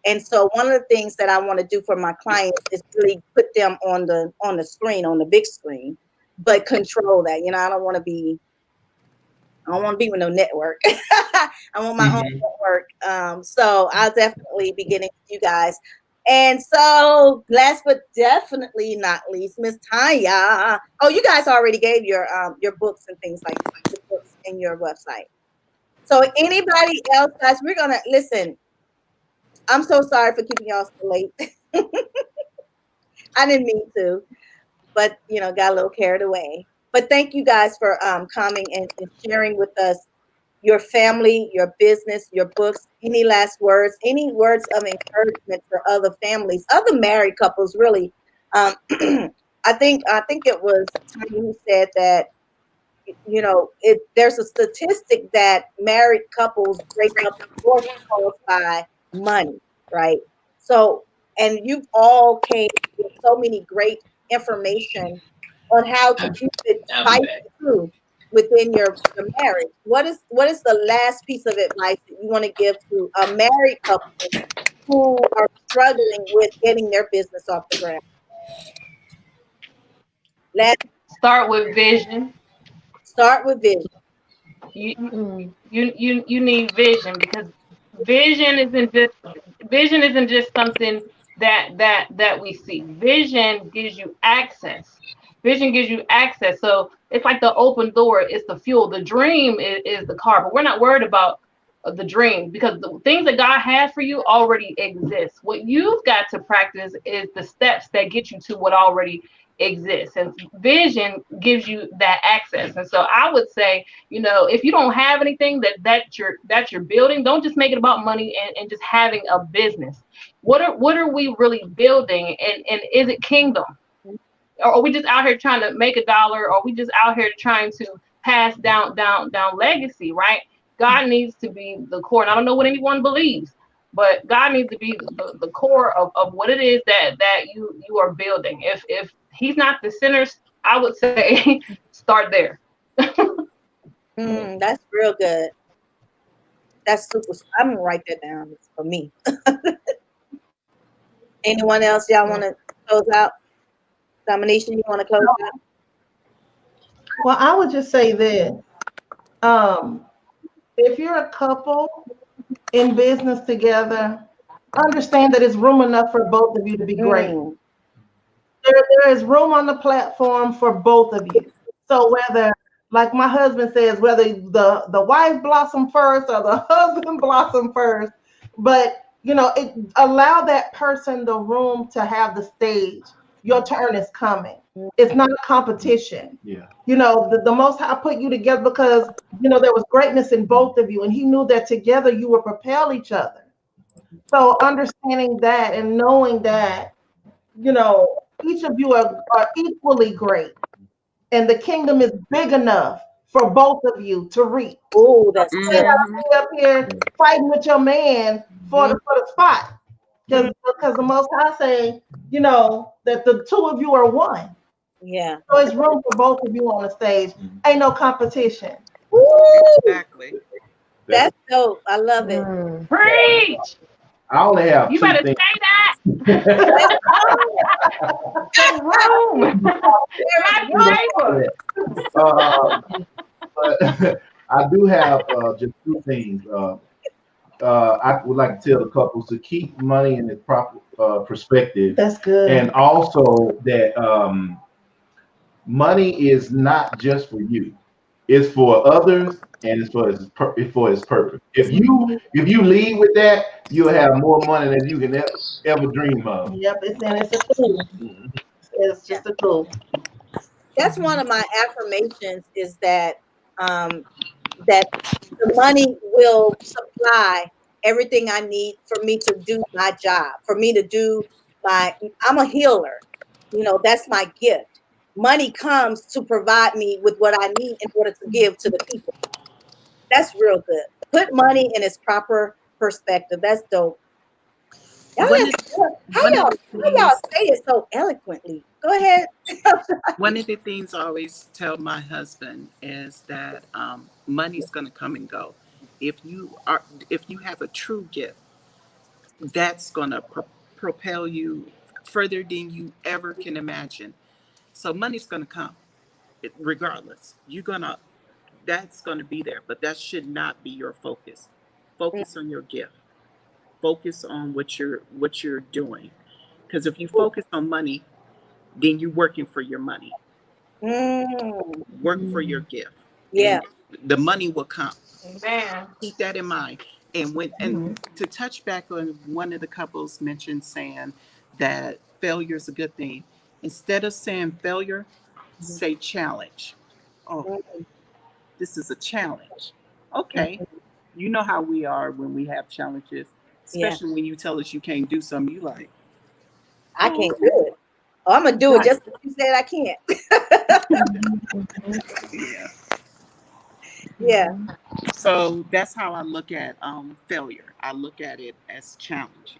And so one of the things that I want to do for my clients is really put them on the screen, on the big screen, but control that. I don't want to be with no network. I want my own network. So I'll definitely be getting with you guys. And so last but definitely not least, Miss Tanya. Oh, you guys already gave your books and things like that, the books in your website. So anybody else, guys, we're going to listen. I'm so sorry for keeping y'all so late. I didn't mean to, but got a little carried away. But thank you guys for coming and sharing with us your family, your business, your books. Any last words? Any words of encouragement for other families, other married couples? Really, I think it was Tanya who said that there's a statistic that married couples break up divorce caused by money, right? So, and you've all came with so many great information on how to keep it tight and true within your marriage. What is the last piece of advice that you want to give to a married couple who are struggling with getting their business off the ground? Let's start with vision. Start with vision. You need vision, because vision isn't just something that we see. Vision gives you access. Vision gives you access. So it's like the open door, it's the fuel. The dream is the car, but we're not worried about the dream, because the things that God has for you already exist. What you've got to practice is the steps that get you to what already exists, and vision gives you that access. And so I would say, if you don't have anything that you're building, don't just make it about money and just having a business. What are we really building, and is it kingdom? Or are we just out here trying to make a dollar? Or are we just out here trying to pass down legacy, right? God needs to be the core. And I don't know what anyone believes, but God needs to be the core of what it is that you are building. If he's not the center, I would say start there. That's real good. That's super. I'm gonna write that down for me. Anyone else y'all want to close out? Domination, you want to close out? Well, I would just say this. If you're a couple in business together, understand that it's room enough for both of you to be great. There is room on the platform for both of you. So whether, like my husband says, whether the wife blossom first or the husband blossom first, but allow that person the room to have the stage. Your turn is coming. It's not a competition. Yeah. The Most High put you together because there was greatness in both of you, and He knew that together you would propel each other. So understanding that and knowing that, each of you are equally great, and the kingdom is big enough for both of you to reach. Oh, that's good. You gotta be up here fighting with your man for the spot, because the Most High say, that the two of you are one. Yeah. So it's room for both of you on the stage. Ain't no competition. Woo! Exactly. That's dope. I love it. Preach. I only have You two better things. say that. There's room. But I do have just two things. I would like to tell the couples to keep money in its proper perspective. That's good. And also that money is not just for you; it's for others, and it's for its purpose. If you lead with that, you'll have more money than you can ever dream of. Yep, it's a tool. It's just a tool. That's one of my affirmations, is that that the money will supply everything I need for me to do my job, for me to do I'm a healer. That's my gift. Money comes to provide me with what I need in order to give to the people. That's real good. Put money in its proper perspective. That's dope. How y'all say it so eloquently? Go ahead. One of the things I always tell my husband is that money's going to come and go. If you have a true gift, that's going to propel you further than you ever can imagine. So money's going to come, regardless. That's going to be there, but that should not be your focus. Focus on your gift. Focus on what you're doing, because if you focus on money, then you're working for your money. Work for your gift. Yeah, and the money will come. Man. Keep that in mind. And to touch back on one of the couples mentioned saying that failure is a good thing. Instead of saying failure, say challenge. Oh, this is a challenge. Okay. You know how we are when we have challenges, especially when you tell us you can't do something. You like, I can't do it. Oh, I'm gonna do it just because you said I can't. yeah. Yeah. So that's how I look at failure. I look at it as challenges.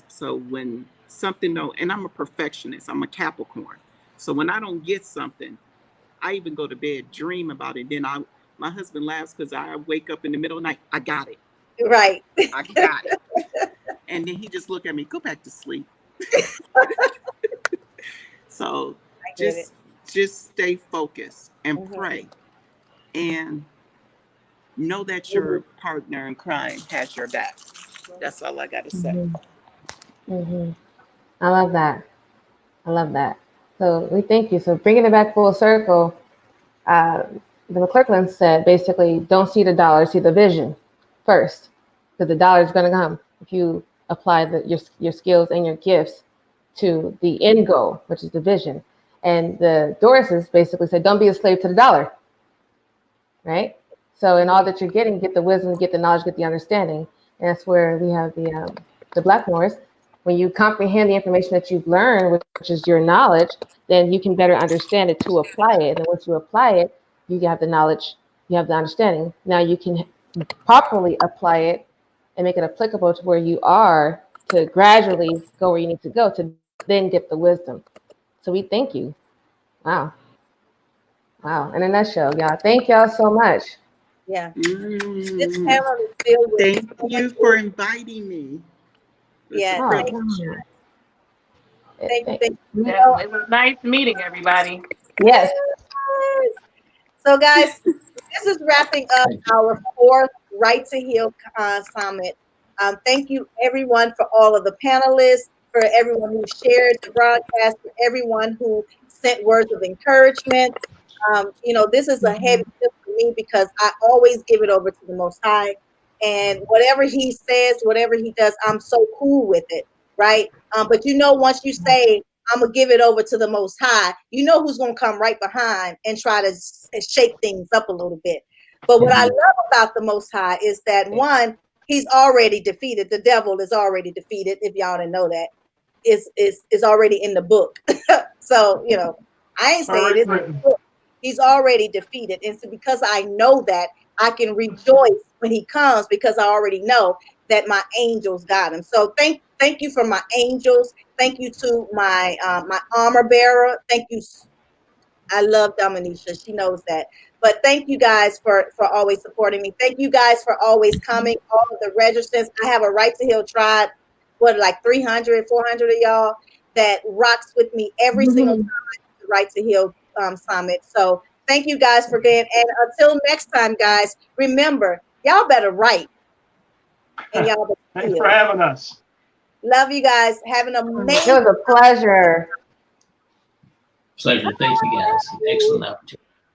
So when something don't, and I'm a perfectionist, I'm a Capricorn. So when I don't get something, I even go to bed, dream about it. Then my husband laughs because I wake up in the middle of the night. I got it. Right. I got it. And then he just look at me, go back to sleep. So I get it. just stay focused and Mhm. pray, and know that your partner in crime has your back. That's all I got to say. Mm-hmm. I love that. I love that. So we thank you. So bringing it back full circle, the McClurkin said basically, don't see the dollar, see the vision first, because the dollar is going to come if you apply your skills and your gifts to the end goal, which is the vision. And the Dorises basically said, don't be a slave to the dollar, right? So in all that you're getting, get the wisdom, get the knowledge, get the understanding. And that's where we have the Blackmores. When you comprehend the information that you've learned, which is your knowledge, then you can better understand it to apply it. And once you apply it, you have the knowledge, you have the understanding. Now you can properly apply it and make it applicable to where you are to gradually go where you need to go to then get the wisdom. So we thank you. Wow. Wow. In a nutshell, y'all. Thank y'all so much. Yeah. This panel is filled with Thank you for inviting me. Yeah. Oh, Thank you. It was nice meeting everybody. Yes. So, guys, this is wrapping up our 4th Right to Heal Summit. Thank you, everyone, for all of the panelists, for everyone who shared the broadcast, for everyone who sent words of encouragement. This is a heavy lift for me because I always give it over to the Most High. And whatever he says, whatever he does, I'm so cool with it, right? But once you say, I'm going to give it over to the Most High, you know who's going to come right behind and try to shake things up a little bit. But what I love about the Most High is that, one, he's already defeated. The devil is already defeated. If y'all didn't know that, is already in the book. So, I ain't saying it. He's already defeated. And so because I know that, I can rejoice when he comes because I already know that my angels got him. So thank you for my angels. Thank you to my my armor bearer. Thank you. I love Dominisha. She knows that. But thank you guys for always supporting me. Thank you guys for always coming. All of the registrants. I have a Right to Heal tribe. Like 300, 400 of y'all that rocks with me every single time I do the Right to Heal Summit. So thank you guys for getting. And until next time, guys, remember, y'all better write. And y'all better Thanks for having us. Love you guys. Have an amazing. It was a pleasure. Pleasure. Thank you, guys. Excellent opportunity.